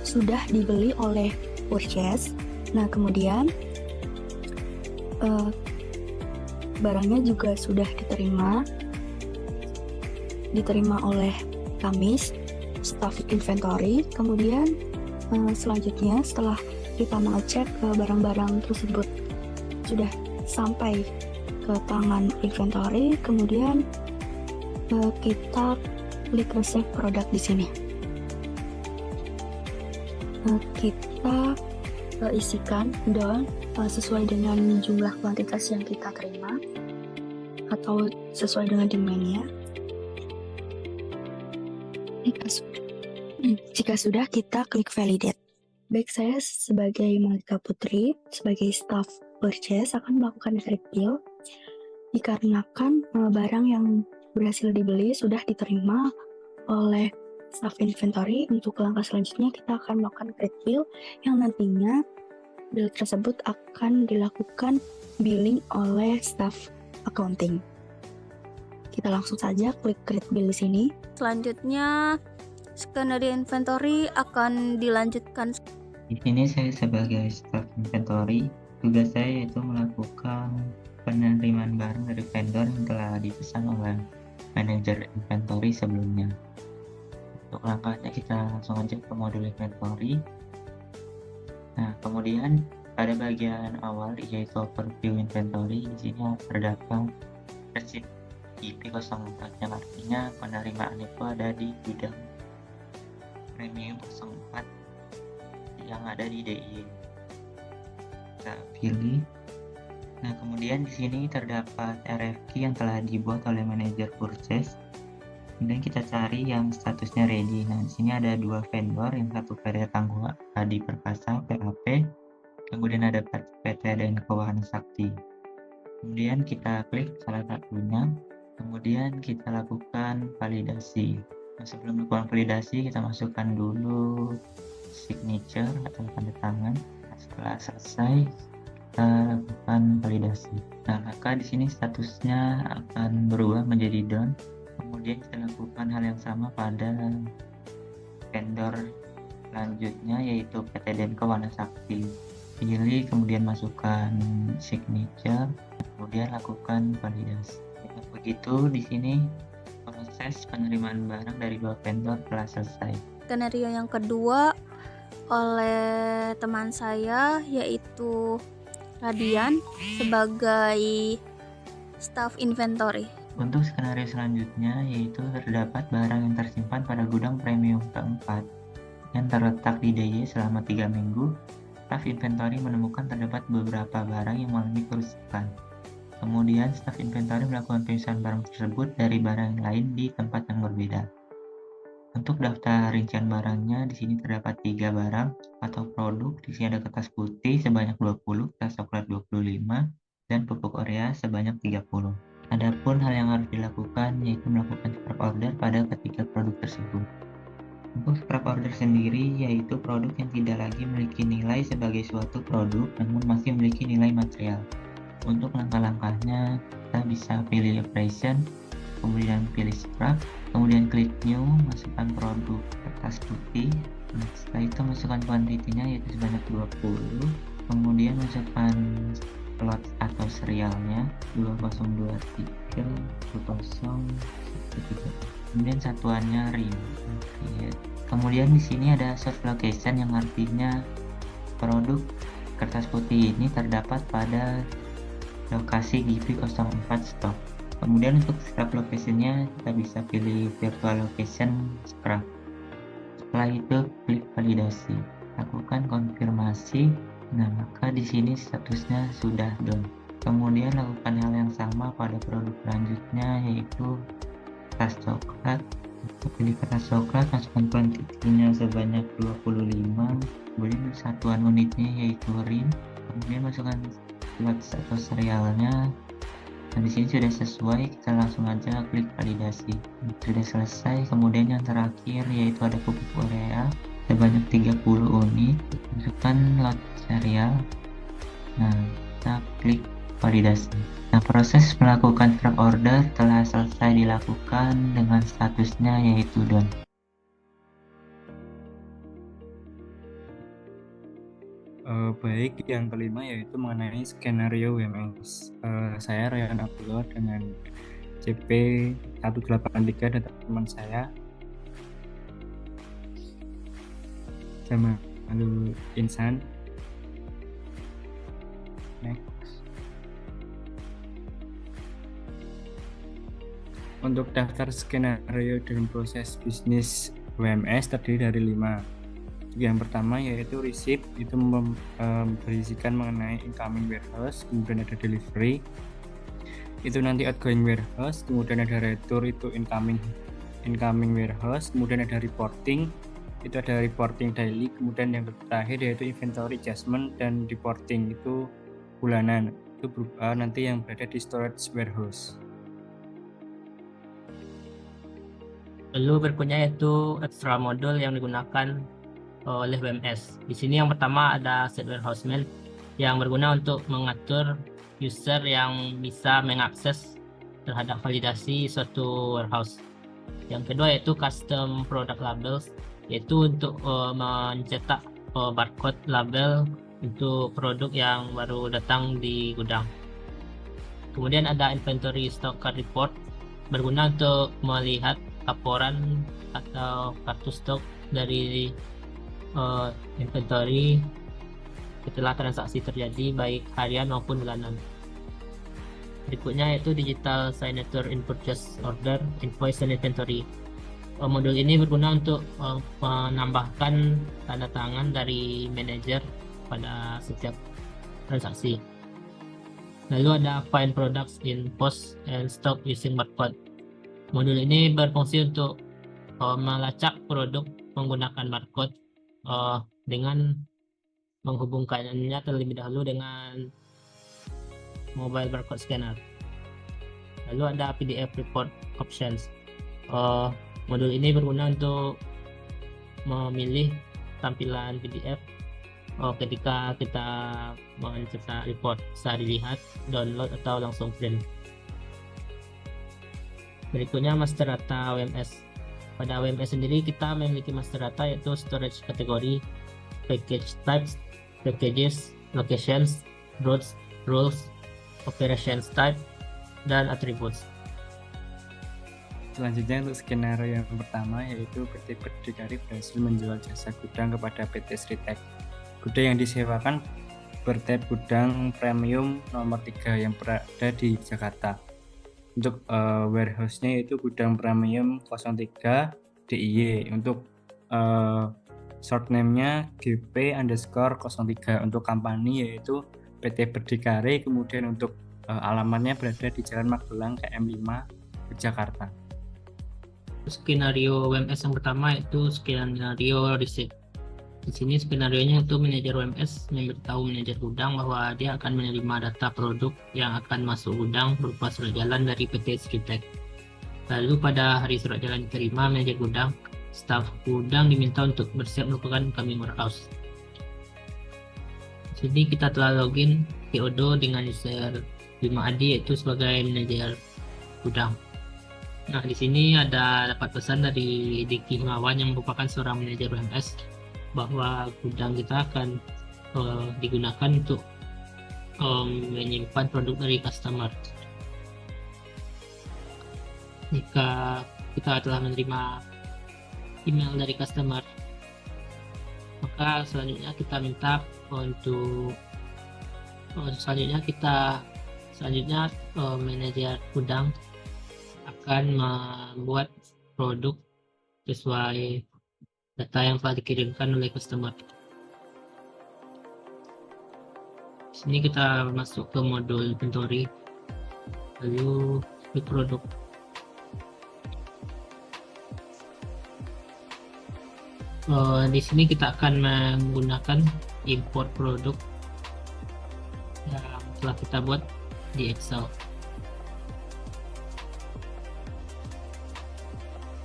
sudah dibeli oleh purchase. Nah, kemudian barangnya juga sudah diterima oleh kami, staff inventory. Kemudian selanjutnya setelah kita mengecek barang-barang tersebut sudah sampai ke tangan inventory, kemudian kita klik receive produk di sini. Kita isikan don sesuai dengan jumlah kuantitas yang kita terima atau sesuai dengan demand-nya. Jika sudah, kita klik validate. Baik, saya sebagai Malika Putri, sebagai staff purchase akan melakukan credit bill dikarenakan barang yang berhasil dibeli sudah diterima oleh staff inventory. Untuk langkah selanjutnya kita akan melakukan credit bill yang nantinya bill tersebut akan dilakukan billing oleh staff accounting. Kita langsung saja klik create bill di sini. Selanjutnya skenario inventory akan dilanjutkan. Di sini saya sebagai staff inventory, tugas saya yaitu melakukan penerimaan barang dari vendor yang telah dipesan oleh manajer inventory sebelumnya. Untuk langkahnya kita langsung aja ke modul inventory. Nah, kemudian pada bagian awal yaitu overview inventory, di sini terdapat receipt IP04 yang artinya penerimaan itu ada di gudang premium 04 yang ada di DIY. Kita pilih. Nah, kemudian di sini terdapat RFQ yang telah dibuat oleh manajer purchase. Kemudian kita cari yang statusnya ready. Nah, di sini ada dua vendor, yang satu PT Tangguh Adi Perkasa (PAP), kemudian ada PT Denko Wahana Sakti. Kemudian kita klik salah satunya, kemudian kita lakukan validasi. Nah, sebelum melakukan validasi, kita masukkan dulu signature atau tanda tangan. Setelah selesai, kita lakukan validasi. Nah, maka di sini statusnya akan berubah menjadi done. Kemudian kita lakukan hal yang sama pada vendor selanjutnya yaitu PT Denko Wahana Sakti. Pilih, kemudian masukkan signature, kemudian lakukan validasi. Dengan begitu, di sini proses penerimaan barang dari dua vendor telah selesai. Skenario yang kedua oleh teman saya yaitu Radian sebagai staff inventory. Untuk skenario selanjutnya yaitu terdapat barang yang tersimpan pada gudang premium keempat yang terletak di DIY selama 3 minggu. Staff inventory menemukan terdapat beberapa barang yang mengalami kerusakan. Kemudian staff inventory melakukan pemisahan barang tersebut dari barang lain di tempat yang berbeda. Untuk daftar rincian barangnya, di sini terdapat 3 barang atau produk. Di sini ada kertas putih sebanyak 20, kertas coklat 25, dan pupuk urea sebanyak 30. Adapun hal yang harus dilakukan yaitu melakukan scrap order pada ketiga produk tersebut. Untuk scrap order sendiri yaitu produk yang tidak lagi memiliki nilai sebagai suatu produk namun masih memiliki nilai material. Untuk langkah-langkahnya kita bisa pilih operation, kemudian pilih scrap, kemudian klik new, masukkan produk kertas putih. Nah, setelah itu masukkan kuantitinya yaitu sebanyak 20, kemudian masukkan lot atau serialnya 2023 2013, kemudian satuannya rim. Kemudian di sini ada source location yang artinya produk kertas putih ini terdapat pada lokasi GP04 stok. Kemudian untuk scrap locationnya kita bisa pilih virtual location scrap. Setelah itu klik validasi, lakukan konfirmasi. Nah, maka di sini statusnya sudah done. Kemudian lakukan hal yang sama pada produk selanjutnya yaitu kertas coklat. Untuk pilih kertas coklat, masukkan kuantitinya sebanyak 25, kemudian satuan unitnya yaitu rim, kemudian masukkan lot atau serialnya. Nah, di sini sudah sesuai, kita langsung aja klik validasi. Sudah selesai. Kemudian yang terakhir yaitu ada pupuk urea sebanyak 30 unit, masukkan lot serial. Nah, kita klik validasi. Nah, proses melakukan scrap order telah selesai dilakukan dengan statusnya yaitu done. Baik, yang kelima yaitu mengenai skenario WMS. Saya Ryan Abdullah dengan CP 183 dan teman saya sama Lalu Insan. Next. Untuk daftar skenario dan proses bisnis WMS terdiri dari 5. Yang pertama yaitu receipt, itu berisikan mengenai incoming warehouse, kemudian ada delivery, itu nanti outgoing warehouse, kemudian ada return, itu incoming warehouse, kemudian ada reporting, itu ada reporting daily, kemudian yang terakhir yaitu inventory adjustment dan reporting, itu bulanan, itu berupa nanti yang berada di storage warehouse. Lalu berikutnya yaitu extra modul yang digunakan oleh WMS. Di sini yang pertama ada set warehouse mail yang berguna untuk mengatur user yang bisa mengakses terhadap validasi suatu warehouse. Yang kedua yaitu custom product labels, yaitu untuk mencetak barcode label untuk produk yang baru datang di gudang. Kemudian ada inventory stock card report, berguna untuk melihat laporan atau kartu stok dari inventory setelah transaksi terjadi baik harian maupun bulanan. Berikutnya yaitu digital signature in purchase order, invoice, dan inventory. Modul ini berguna untuk menambahkan tanda tangan dari manajer pada setiap transaksi. Lalu ada find products in post and stock using barcode. Modul ini berfungsi untuk melacak produk menggunakan barcode dengan menghubungkannya terlebih dahulu dengan mobile barcode scanner. Lalu ada PDF report options. Modul ini berguna untuk memilih tampilan PDF ketika kita mencetak report, bisa dilihat, download, atau langsung print. Berikutnya master data WMS. Pada WMS sendiri kita memiliki master data yaitu storage kategori, package types, packages, locations, routes, rules, operations type, dan attributes. Selanjutnya untuk skenario yang pertama yaitu PT Berdikari berhasil menjual jasa gudang kepada PT Sritek. Gudang yang disewakan bertab gudang premium nomor 3 yang berada di Jakarta. Untuk warehouse-nya yaitu gudang premium 03 DIY. Untuk short name-nya GP_03. Untuk company yaitu PT Berdikari. Kemudian untuk alamatnya berada di Jalan Magelang KM5 Jakarta. Skenario WMS yang pertama yaitu skenario receipt. Di sini skenarionya itu manajer WMS memberitahu manajer gudang bahwa dia akan menerima data produk yang akan masuk gudang berupa surat jalan dari PT Sritek. Lalu pada hari surat jalan diterima, manajer gudang, staf gudang diminta untuk bersiap melakukan incoming warehouse. Di sini kita telah login PODO dengan user 5AD yaitu sebagai manajer gudang. Nah, di sini ada dapat pesan dari Diki Himawan yang merupakan seorang manajer WMS bahwa gudang kita akan digunakan untuk menyimpan produk dari customer. Jika kita telah menerima email dari customer, maka selanjutnya kita minta untuk manajer gudang akan membuat produk sesuai data yang telah dikirimkan oleh customer. Di sini kita masuk ke modul inventory, lalu di produk. Di sini kita akan menggunakan import produk yang telah kita buat di Excel.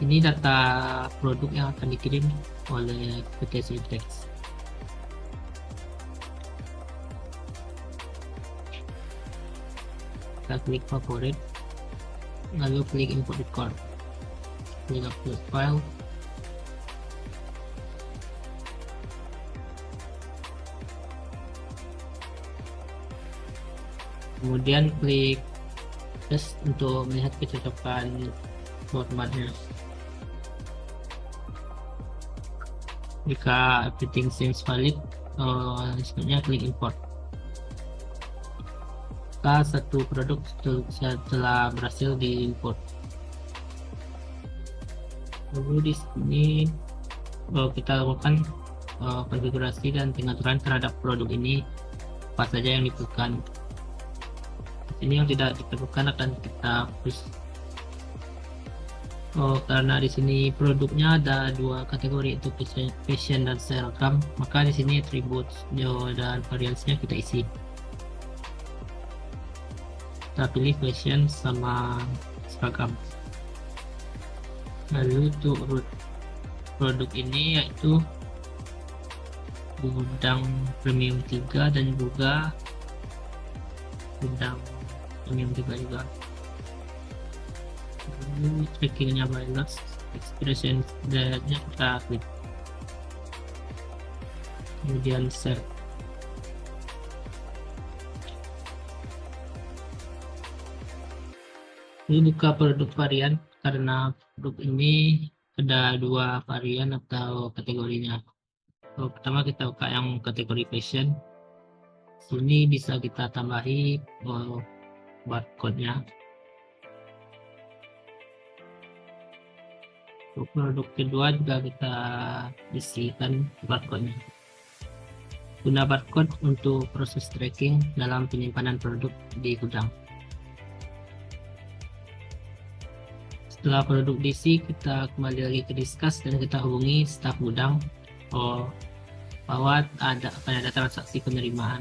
Ini data produk yang akan dikirim oleh PT Sritek. Kita klik favorit, lalu klik import record, klik upload file, Kemudian klik Yes untuk melihat kecocokan formatnya. Jika everything seems valid, selanjutnya klik import. Jika satu produk telah berhasil diimport. Lalu di sini kita lakukan konfigurasi dan pengaturan terhadap produk ini, apa saja yang diperlukan. Ini yang tidak diperlukan akan kita hapus. Karena di sini produknya ada dua kategori, itu fashion dan seragam, maka di sini atribut dan variansinya kita isi. Kita pilih fashion sama seragam. Lalu untuk produk ini yaitu gudang premium 3 dan juga gudang premium 3 juga. Lalu trackingnya by lots, expression nya kita klik, kemudian share. Ini buka produk varian, karena produk ini ada dua varian atau kategorinya. Pertama kita buka yang kategori fashion. Sini bisa kita tambahi barcode-nya. Untuk produk kedua juga kita isikan barcode-nya. Guna barcode untuk proses tracking dalam penyimpanan produk di gudang. Setelah produk diisi, kita kembali lagi ke Discuss dan kita hubungi staf gudang bahwa akan ada transaksi penerimaan.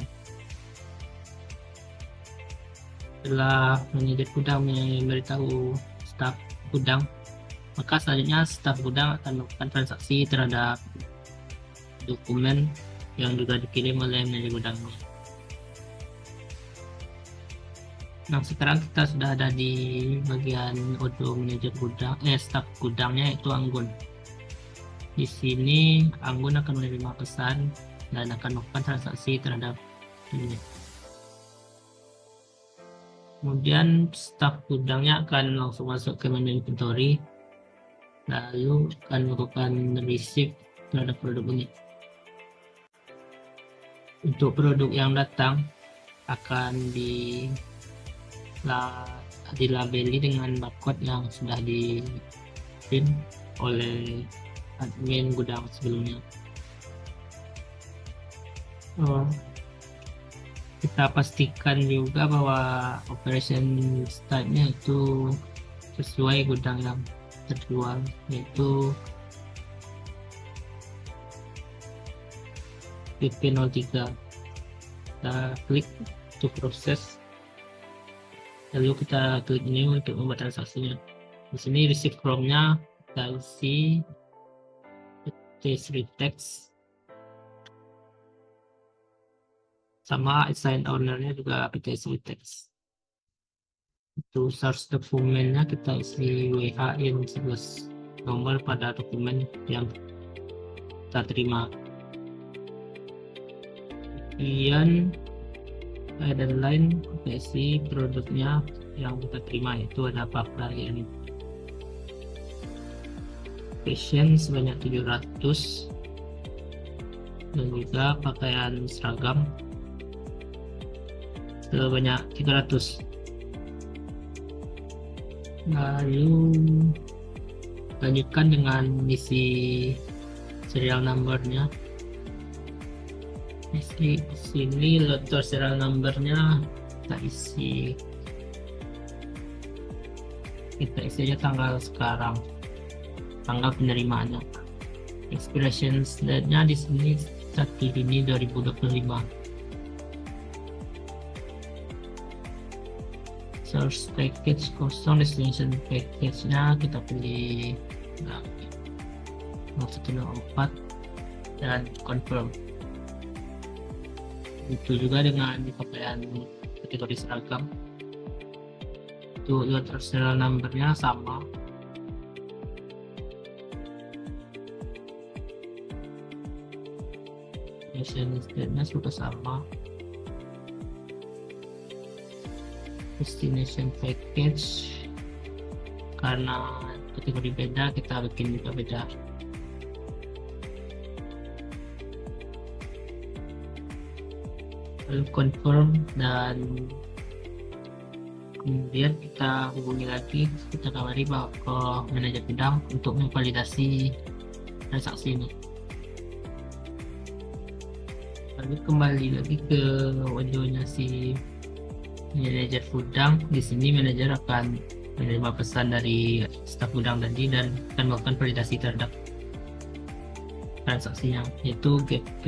Setelah manajer gudang memberitahu staf gudang, maka selanjutnya staf gudang akan melakukan transaksi terhadap dokumen yang juga dikirim oleh manajer gudangnya. Nah, sekarang kita sudah ada di bagian auto manajer gudang, staf gudangnya itu Anggun. Di sini Anggun akan menerima pesan dan akan melakukan transaksi terhadap ini. Kemudian staf gudangnya akan langsung masuk ke menu inventory, lalu akan melakukan receive terhadap produk ini. Untuk produk yang datang akan dilabeli dengan barcode yang sudah di print oleh admin gudang sebelumnya. Kita pastikan juga bahwa operation start-nya itu sesuai gudang yang terjual, yaitu PP03. Kita klik to proses, lalu kita klik ini untuk membuat transaksinya. Di sini receive from-nya kita isi text sama assign owner-nya juga text. Untuk source dokumennya kita isi WHIN 11 nomor pada dokumen yang kita terima. Kemudian deadline kita isi produknya yang kita terima, itu ada apa ini. Fashion sebanyak 700 dan juga pakaian seragam sebanyak 300. Lalu lanjutkan dengan isi serial number-nya. Di sini lotter serial number-nya kita isi aja tanggal sekarang, tanggal penerimaannya. Expiration date-nya di sini 1 Juni 2025. Source package kosong, destination package-nya kita pilih 104 dan confirm. Itu juga dengan pakaian kategori seragam, itu lotter serial number-nya sama. Mission date-nya sudah sama. destination package, karena kategori beda kita bikin juga beda. Lalu confirm, dan kemudian kita hubungi lagi, kita kawari bahwa ke manajer bidang untuk memvalidasi transaksi ini. Lalu kembali lagi ke windownya si manajer gudang. Di sini manajer akan menerima pesan dari staf gudang tadi dan akan melakukan validasi terhadap transaksinya, yaitu GP.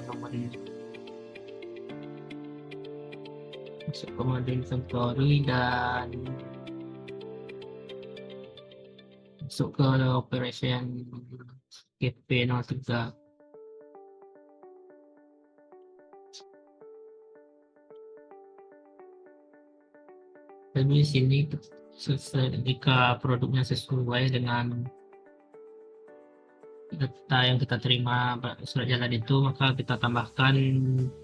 Nomor ini masuk ke mode inventory dan masuk ke operation GP 03. Dan di sini jika produknya sesuai dengan data yang kita terima surat jalan itu, maka kita tambahkan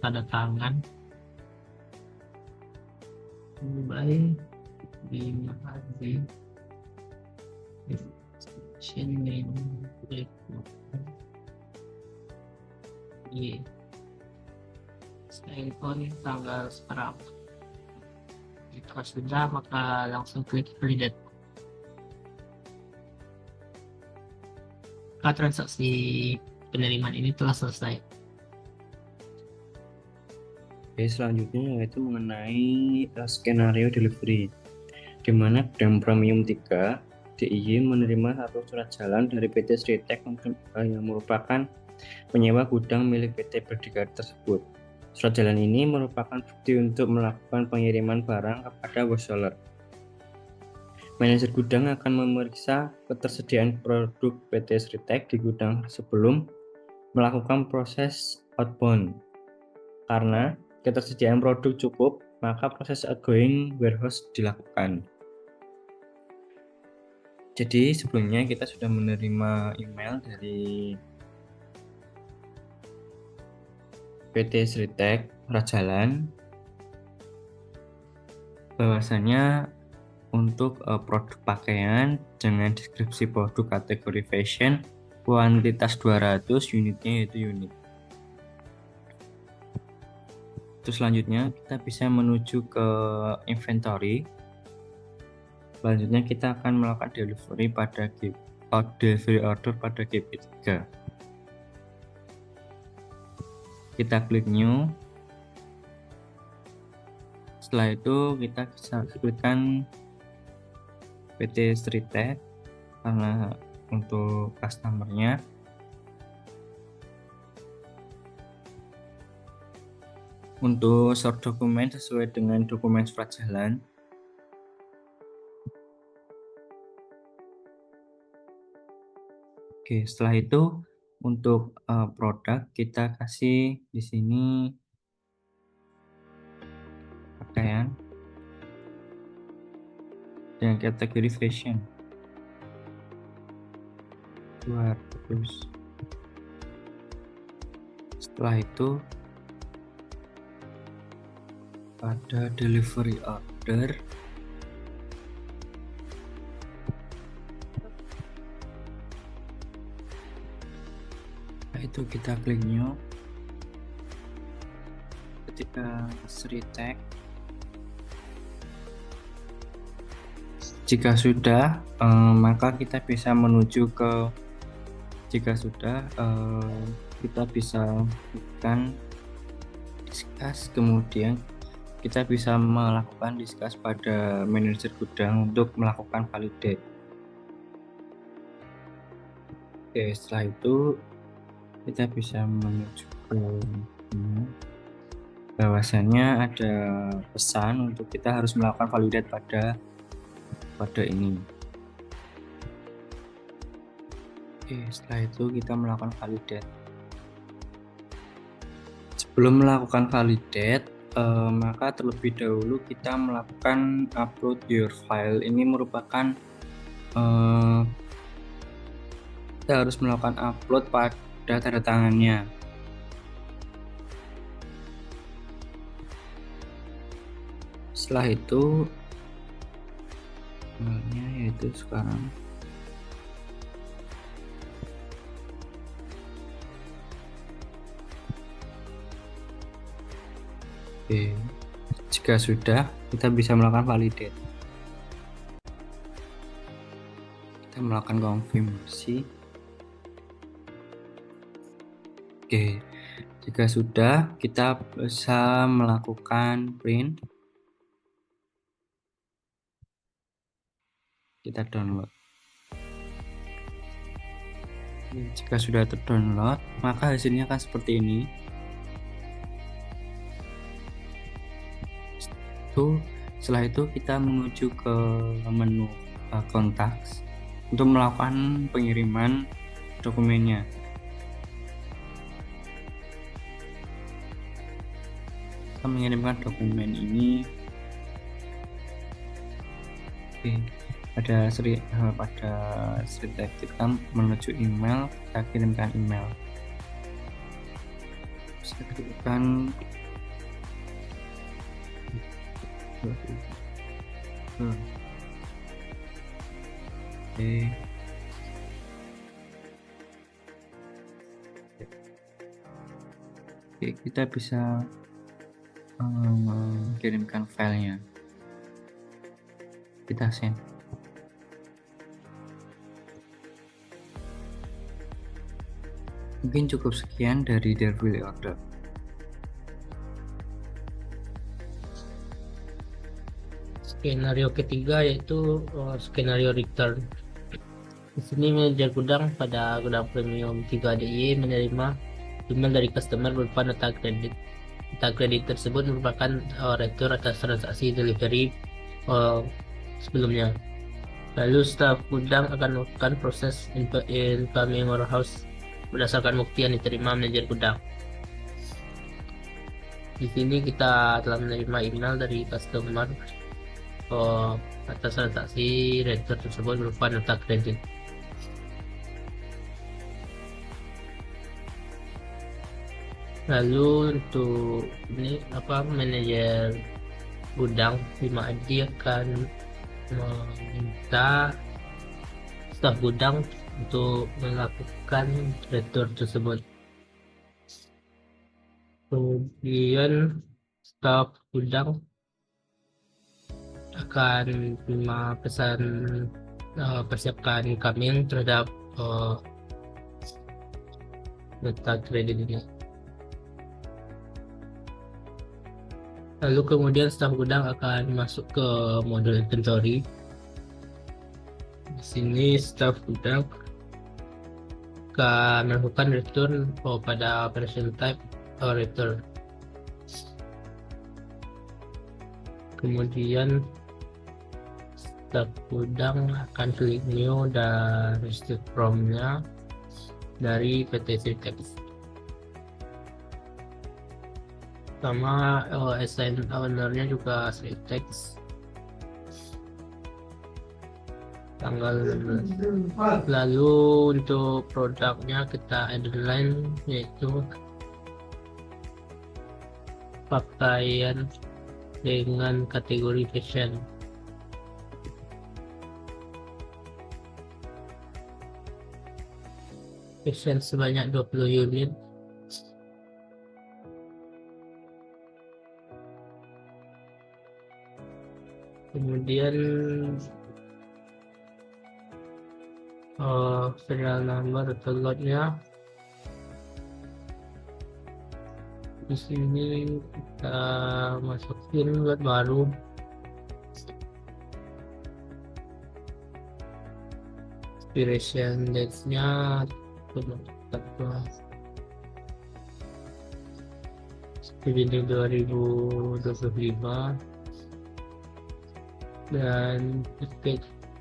tanda tangan by Bimahadi style on tanggal sekarang. Jika sudah, maka langsung klik validate. Maka transaksi penerimaan ini telah selesai. Oke, selanjutnya yaitu mengenai skenario delivery, di mana gudang premium 3 DIY menerima satu surat jalan dari PT Sritek yang merupakan penyewa gudang milik PT Berdikari tersebut. Surat jalan ini merupakan bukti untuk melakukan pengiriman barang kepada wholesaler. Manajer gudang akan memeriksa ketersediaan produk PT Sritek di gudang sebelum melakukan proses outbound. Karena ketersediaan produk cukup, maka proses outgoing warehouse dilakukan. Jadi sebelumnya kita sudah menerima email dari PT Sritek Rajalan bahwasanya untuk produk pakaian dengan deskripsi produk kategori fashion, kuantitas 200, unitnya yaitu unit. Terus selanjutnya kita bisa menuju ke inventory. Selanjutnya kita akan melakukan delivery order pada GP 3. Kita klik new. Setelah itu kita bisa klikkan PT Sritek karena untuk customernya. Untuk sort dokumen sesuai dengan dokumen surat jalan. Oke, setelah itu untuk produk kita kasih di sini pakaian dengan kategori fashion 200. Setelah itu pada delivery order itu kita klik new. Ketika Sritek, jika sudah maka kita bisa menuju ke, jika sudah kita bisa tekan discuss, kemudian kita bisa melakukan discuss pada manajer gudang untuk melakukan validate. Oke, setelah itu kita bisa menuju ke bahwasannya ada pesan untuk kita harus melakukan validate pada ini. Oke, setelah itu kita melakukan validate. Sebelum melakukan validate, maka terlebih dahulu kita melakukan upload your file. Ini merupakan kita harus melakukan upload pada tanda tangannya. Setelah itu emailnya yaitu sekarang oke. Jika sudah, kita bisa melakukan validate. Kita melakukan konfirmasi. Oke, jika sudah, kita bisa melakukan print. Kita download. Jika sudah terdownload, maka hasilnya akan seperti ini. Setelah itu kita menuju ke menu contacts untuk melakukan pengiriman dokumennya. Kita mengirimkan dokumen ini. Oke. Pada type kita menuju email, kita kirimkan email. Saya kirimkan Oke, kita bisa kirimkan filenya. Kita send. Mungkin cukup sekian dari Delphi Order. Skenario ketiga yaitu skenario return. Di sini manajer gudang pada gudang premium 3DI menerima email dari customer berupa nota kredit. Nota kredit tersebut merupakan retur atas transaksi delivery sebelumnya. Lalu staf gudang akan melakukan proses incoming warehouse berdasarkan bukti yang diterima manajer gudang. Di sini kita telah menerima email dari customer atas transaksi retur tersebut berupa nota kredit. Lalu untuk ini manajer gudang 5ID akan meminta staf gudang untuk melakukan retur tersebut. Kemudian staf gudang akan menerima pesan persiapkan incoming terhadap nota kredit ini. Lalu kemudian staf gudang akan masuk ke modul inventory. Di sini staf gudang akan melakukan return pada operation type return. Kemudian staf gudang akan klik new dan restrict from-nya dari PT Sritex. Sama assign owner-nya juga Sritex. Tanggal 16. Lalu untuk produknya kita add line yaitu pakaian dengan kategori fashion. Fashion sebanyak 20 unit. Kemudian serial number atau lotnya di sini kita masukin lot baru. Expiration date-nya Juni 2025 dan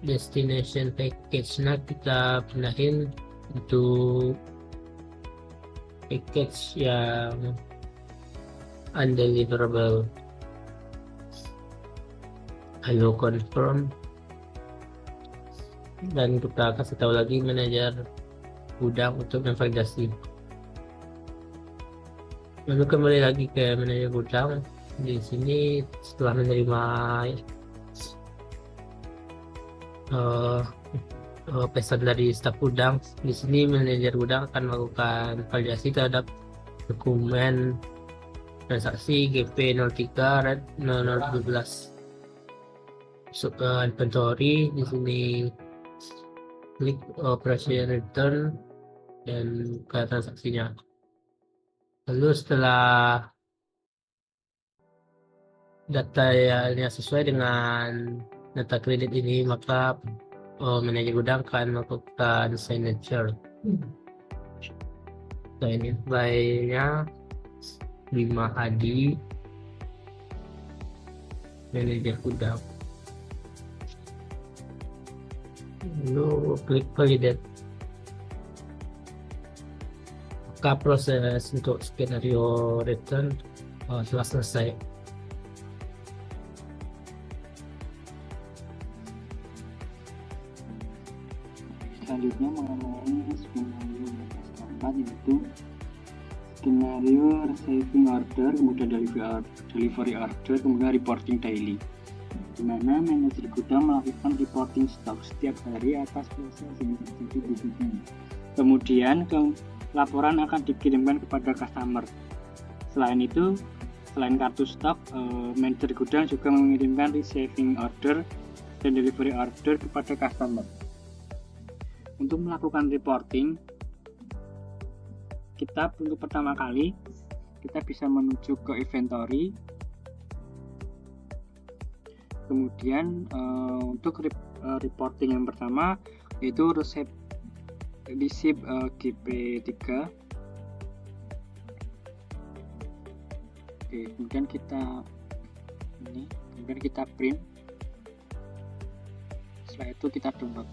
destination package-nya kita pindahin untuk package yang undeliverable. Lalu confirm. dan kita kasih tahu lagi manajer gudang untuk memvalidasi. Lalu kembali lagi ke manajer gudang. Di sini setelah menerima pesan dari staf gudang, di sini manajer gudang akan melakukan validasi terhadap dokumen transaksi GP03 Red 0012. Masuk ke inventory, di sini klik operation return dan ke transaksinya. Lalu setelah data yang sesuai dengan data kredit ini, maka manajer gudang akan melakukan signature. Nah, ini by-nya Bima Hadi, manajer gudang. Lalu klik validate. Maka proses untuk skenario return telah selesai. Selanjutnya mengenai skenario yang keempat, yaitu skenario receiving order, kemudian delivery order, kemudian reporting daily, di mana manajer gudang melakukan reporting stok setiap hari atas proses yang terjadi di gudang. Kemudian laporan akan dikirimkan kepada customer. Selain itu, selain kartu stok, manajer gudang juga mengirimkan receiving order dan delivery order kepada customer. Untuk melakukan reporting, kita untuk pertama kali kita bisa menuju ke inventory. Kemudian untuk reporting yang pertama yaitu receipt GP3. Oke, kemudian kita print. Setelah itu kita download.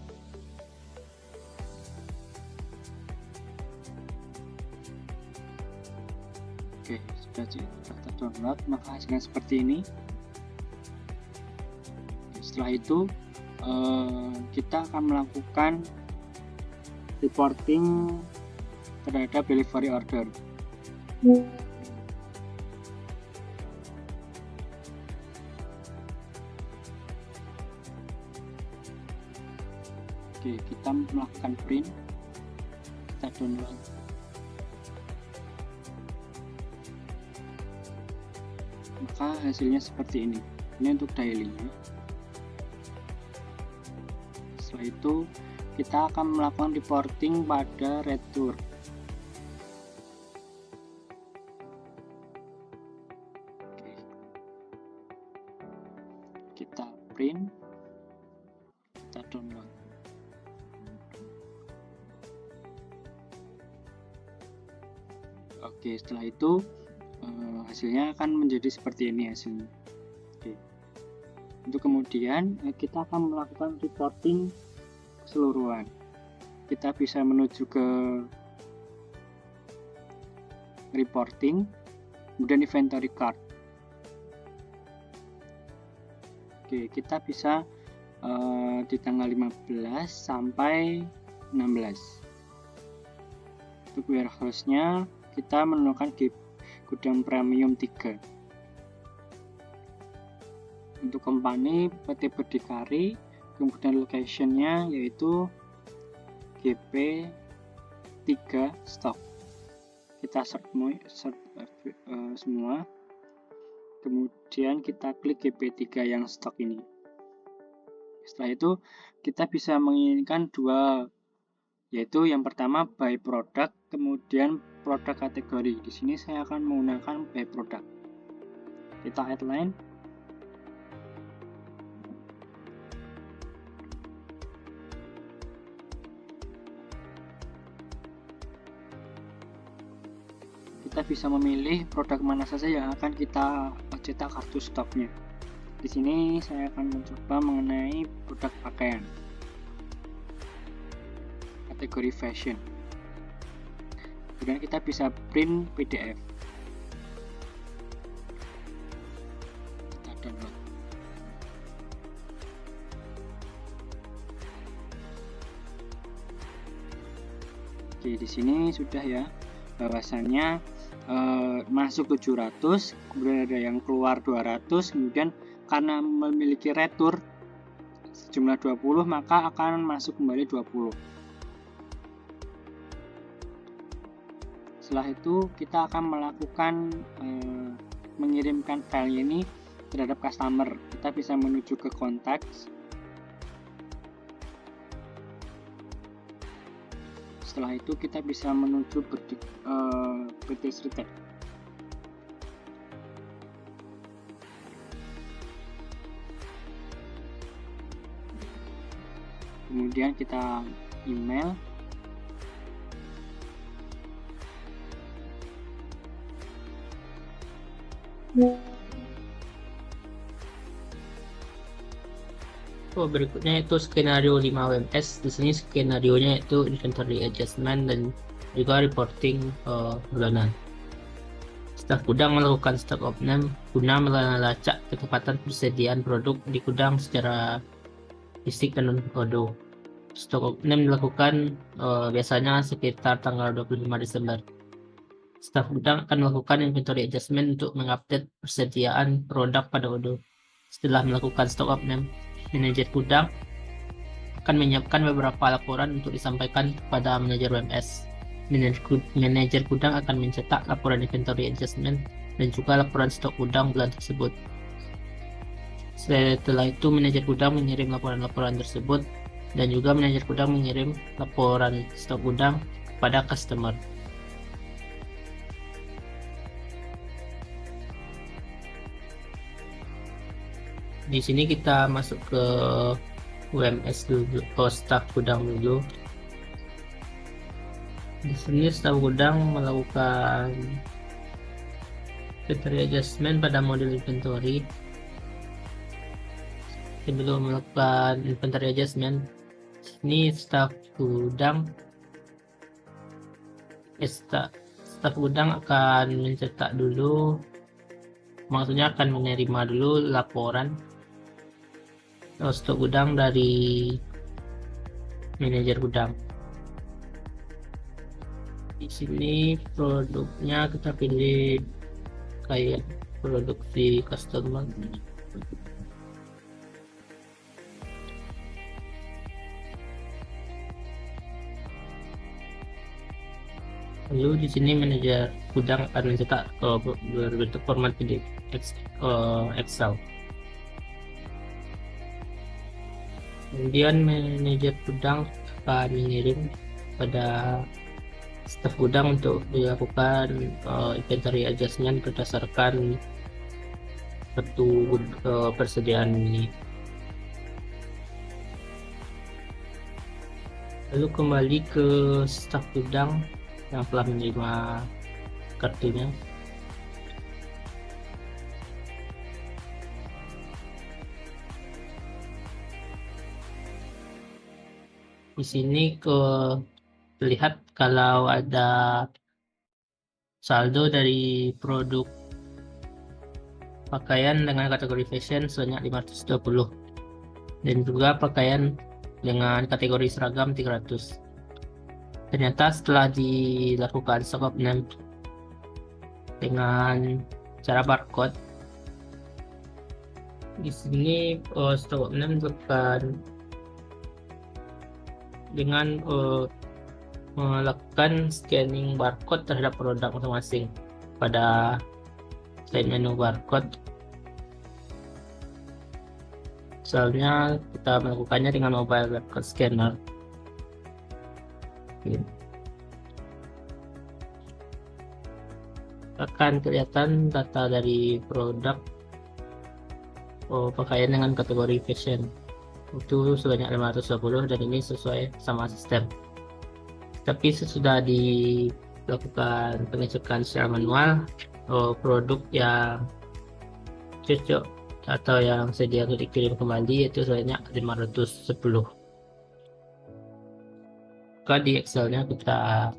Oke, sudah terdownload, maka hasilnya seperti ini. Setelah itu kita akan melakukan reporting terhadap delivery order. Oke, kita melakukan print, kita download. Maka hasilnya seperti ini. Ini untuk daily. Setelah itu kita akan melakukan reporting pada retur. Oke. Kita print, kita download. Oke, setelah itu hasilnya akan menjadi seperti ini hasilnya. Oke. Untuk kemudian kita akan melakukan reporting keseluruhan. Kita bisa menuju ke reporting, kemudian inventory card. Oke, kita bisa di tanggal 15 sampai 16. Untuk warehouse-nya kita menemukan gudang premium 3. Untuk company PT Berdikari, kemudian location-nya yaitu GP3 stok. Kita search semua. Kemudian kita klik GP3 yang stok ini. Setelah itu kita bisa menginginkan dua, yaitu yang pertama by product, kemudian produk kategori. Di sini saya akan menggunakan by product. Kita add line. Kita bisa memilih produk mana saja yang akan kita cetak kartu stoknya. Di sini saya akan mencoba mengenai produk pakaian. Kategori fashion. Kemudian kita bisa print PDF. Kita download. di sini sudah ya bahwasannya masuk 700, kemudian ada yang keluar 200, kemudian karena memiliki retur sejumlah 20 maka akan masuk kembali 20. Setelah itu kita akan melakukan mengirimkan file ini terhadap customer. Kita bisa menuju ke konteks. Setelah itu kita bisa menuju PT Sritek. Kemudian kita email. Berikutnya itu skenario 5 WMS. Di sini skenarionya itu inventory adjustment dan juga reporting bulanan. Staf gudang melakukan stock opname guna melacak ketepatan persediaan produk di gudang secara fisik dan non-odo. Stock opname dilakukan biasanya sekitar tanggal 25 Desember. Staf gudang akan melakukan inventory adjustment untuk mengupdate persediaan produk pada odo. Setelah melakukan stock opname, manajer gudang akan menyiapkan beberapa laporan untuk disampaikan kepada manajer WMS. Manajer gudang akan mencetak laporan inventory adjustment dan juga laporan stok gudang bulan tersebut. Setelah itu manajer gudang mengirim laporan-laporan tersebut dan juga manajer gudang mengirim laporan stok gudang kepada customer. Di sini kita masuk ke WMS dulu, staf gudang dulu. Di sini staf gudang melakukan inventory adjustment pada modul inventory. Sebelum melakukan inventory adjustment, ini staf gudang akan mencetak dulu, maksudnya akan menerima dulu laporan stok gudang dari manajer gudang. Di sini produknya kita pilih kayak produksi customer. Lalu di sini manajer gudang akan mencetak berbentuk format PDF Excel. Kemudian manajer gudang akan mengirim pada staf gudang untuk dilakukan inventory adjustment berdasarkan kartu persediaan ini. Lalu kembali ke staf gudang yang telah menerima kartunya. Di sini lihat kalau ada saldo dari produk pakaian dengan kategori fashion sebanyak 520 dan juga pakaian dengan kategori seragam 300. Ternyata setelah dilakukan stock opname dengan cara barcode, di sini stock opname dilakukan dengan melakukan scanning barcode terhadap produk masing-masing. Pada side menu barcode, misalnya kita melakukannya dengan mobile barcode scanner. Akan kelihatan data dari produk pakaian dengan kategori fashion itu sebanyak 520 dan ini sesuai sama sistem. Tapi sesudah dilakukan pengecekan secara manual, produk yang cocok atau yang sedia untuk dikirim kembali itu sebanyak 510. Maka di Excelnya kita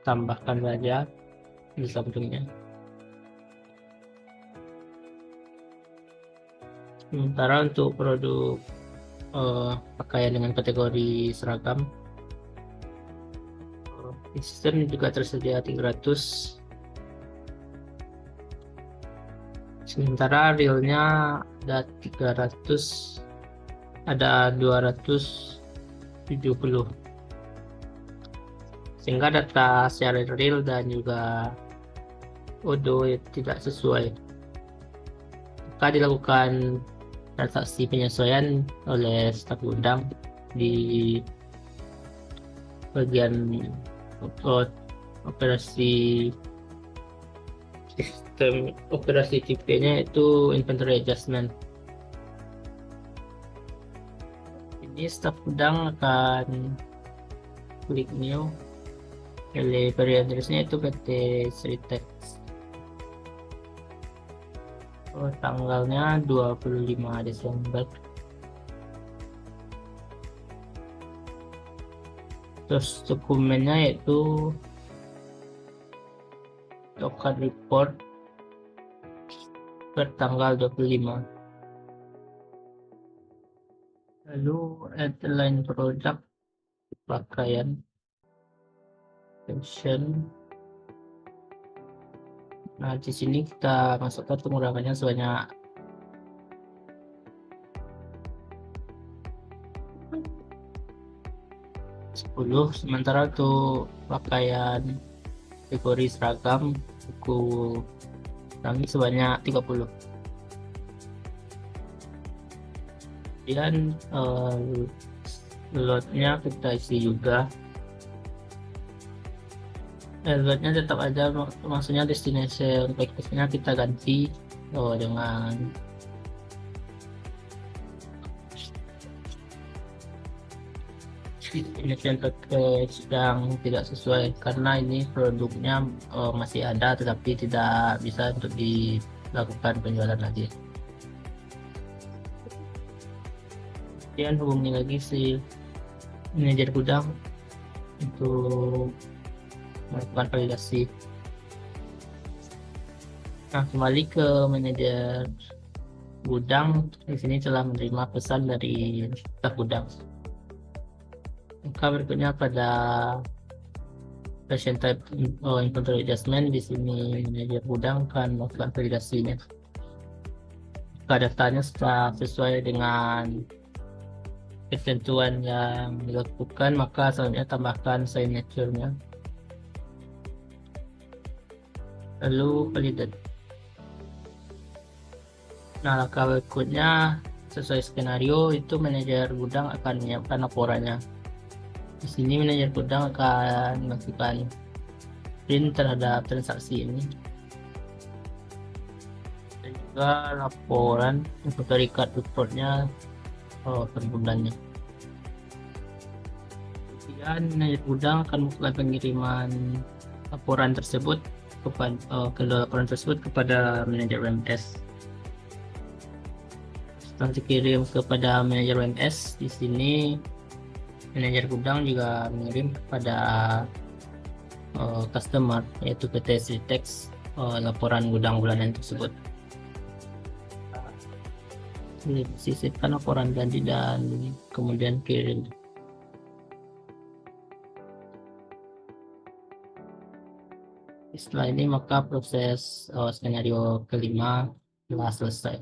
tambahkan saja di sampingnya. Sementara untuk produk pakaian dengan kategori seragam Di sistem juga tersedia 300, sementara realnya ada 300, ada 270, sehingga data secara real dan juga Odo tidak sesuai. Maka dilakukan transaksi penyesuaian oleh staf gudang di bagian operasi sistem operasi TP-nya, itu inventory adjustment. Ini staf gudang akan klik new, delivery address-nya itu PT Sritex. Tanggalnya 25 Desember. Terus dokumennya yaitu token report bertanggal 25. Lalu headline produk, pakaian, fashion. Nah, di sini kita masukkan pengurangannya sebanyak 10, sementara untuk pakaian kategori seragam buku kurangi sebanyak 30. Kemudian lotnya kita isi juga. Lotnya tetap aja, maksudnya destination package-nya kita ganti dengan destination package yang tidak sesuai, karena ini produknya masih ada tetapi tidak bisa untuk dilakukan penjualan lagi. Kemudian hubungi lagi si manajer gudang untuk melakukan validasi. Nah, kembali ke manajer gudang, di sini telah menerima pesan dari staf gudang. Maka berikutnya pada version type inventory adjustment, di sini manajer gudang akan melakukan validasinya. Jika datanya sudah sesuai dengan ketentuan yang dilakukan, maka selanjutnya tambahkan signature-nya. Lalu validate. Nah, langkah berikutnya sesuai skenario itu manajer gudang akan menyiapkan laporannya. Di sini manajer gudang akan melakukan print terhadap transaksi ini dan juga laporan untuk record reportnya per bulannya. Kemudian manajer gudang akan melakukan pengiriman laporan tersebut kepada manajer WMS. Setelah dikirim kepada manajer WMS, di sini manajer gudang juga mengirim kepada customer, yaitu PT Sritex, laporan gudang bulanan tersebut. Sisipkan laporan tadi dan kemudian kirim. Setelah ini maka proses skenario kelima telah selesai.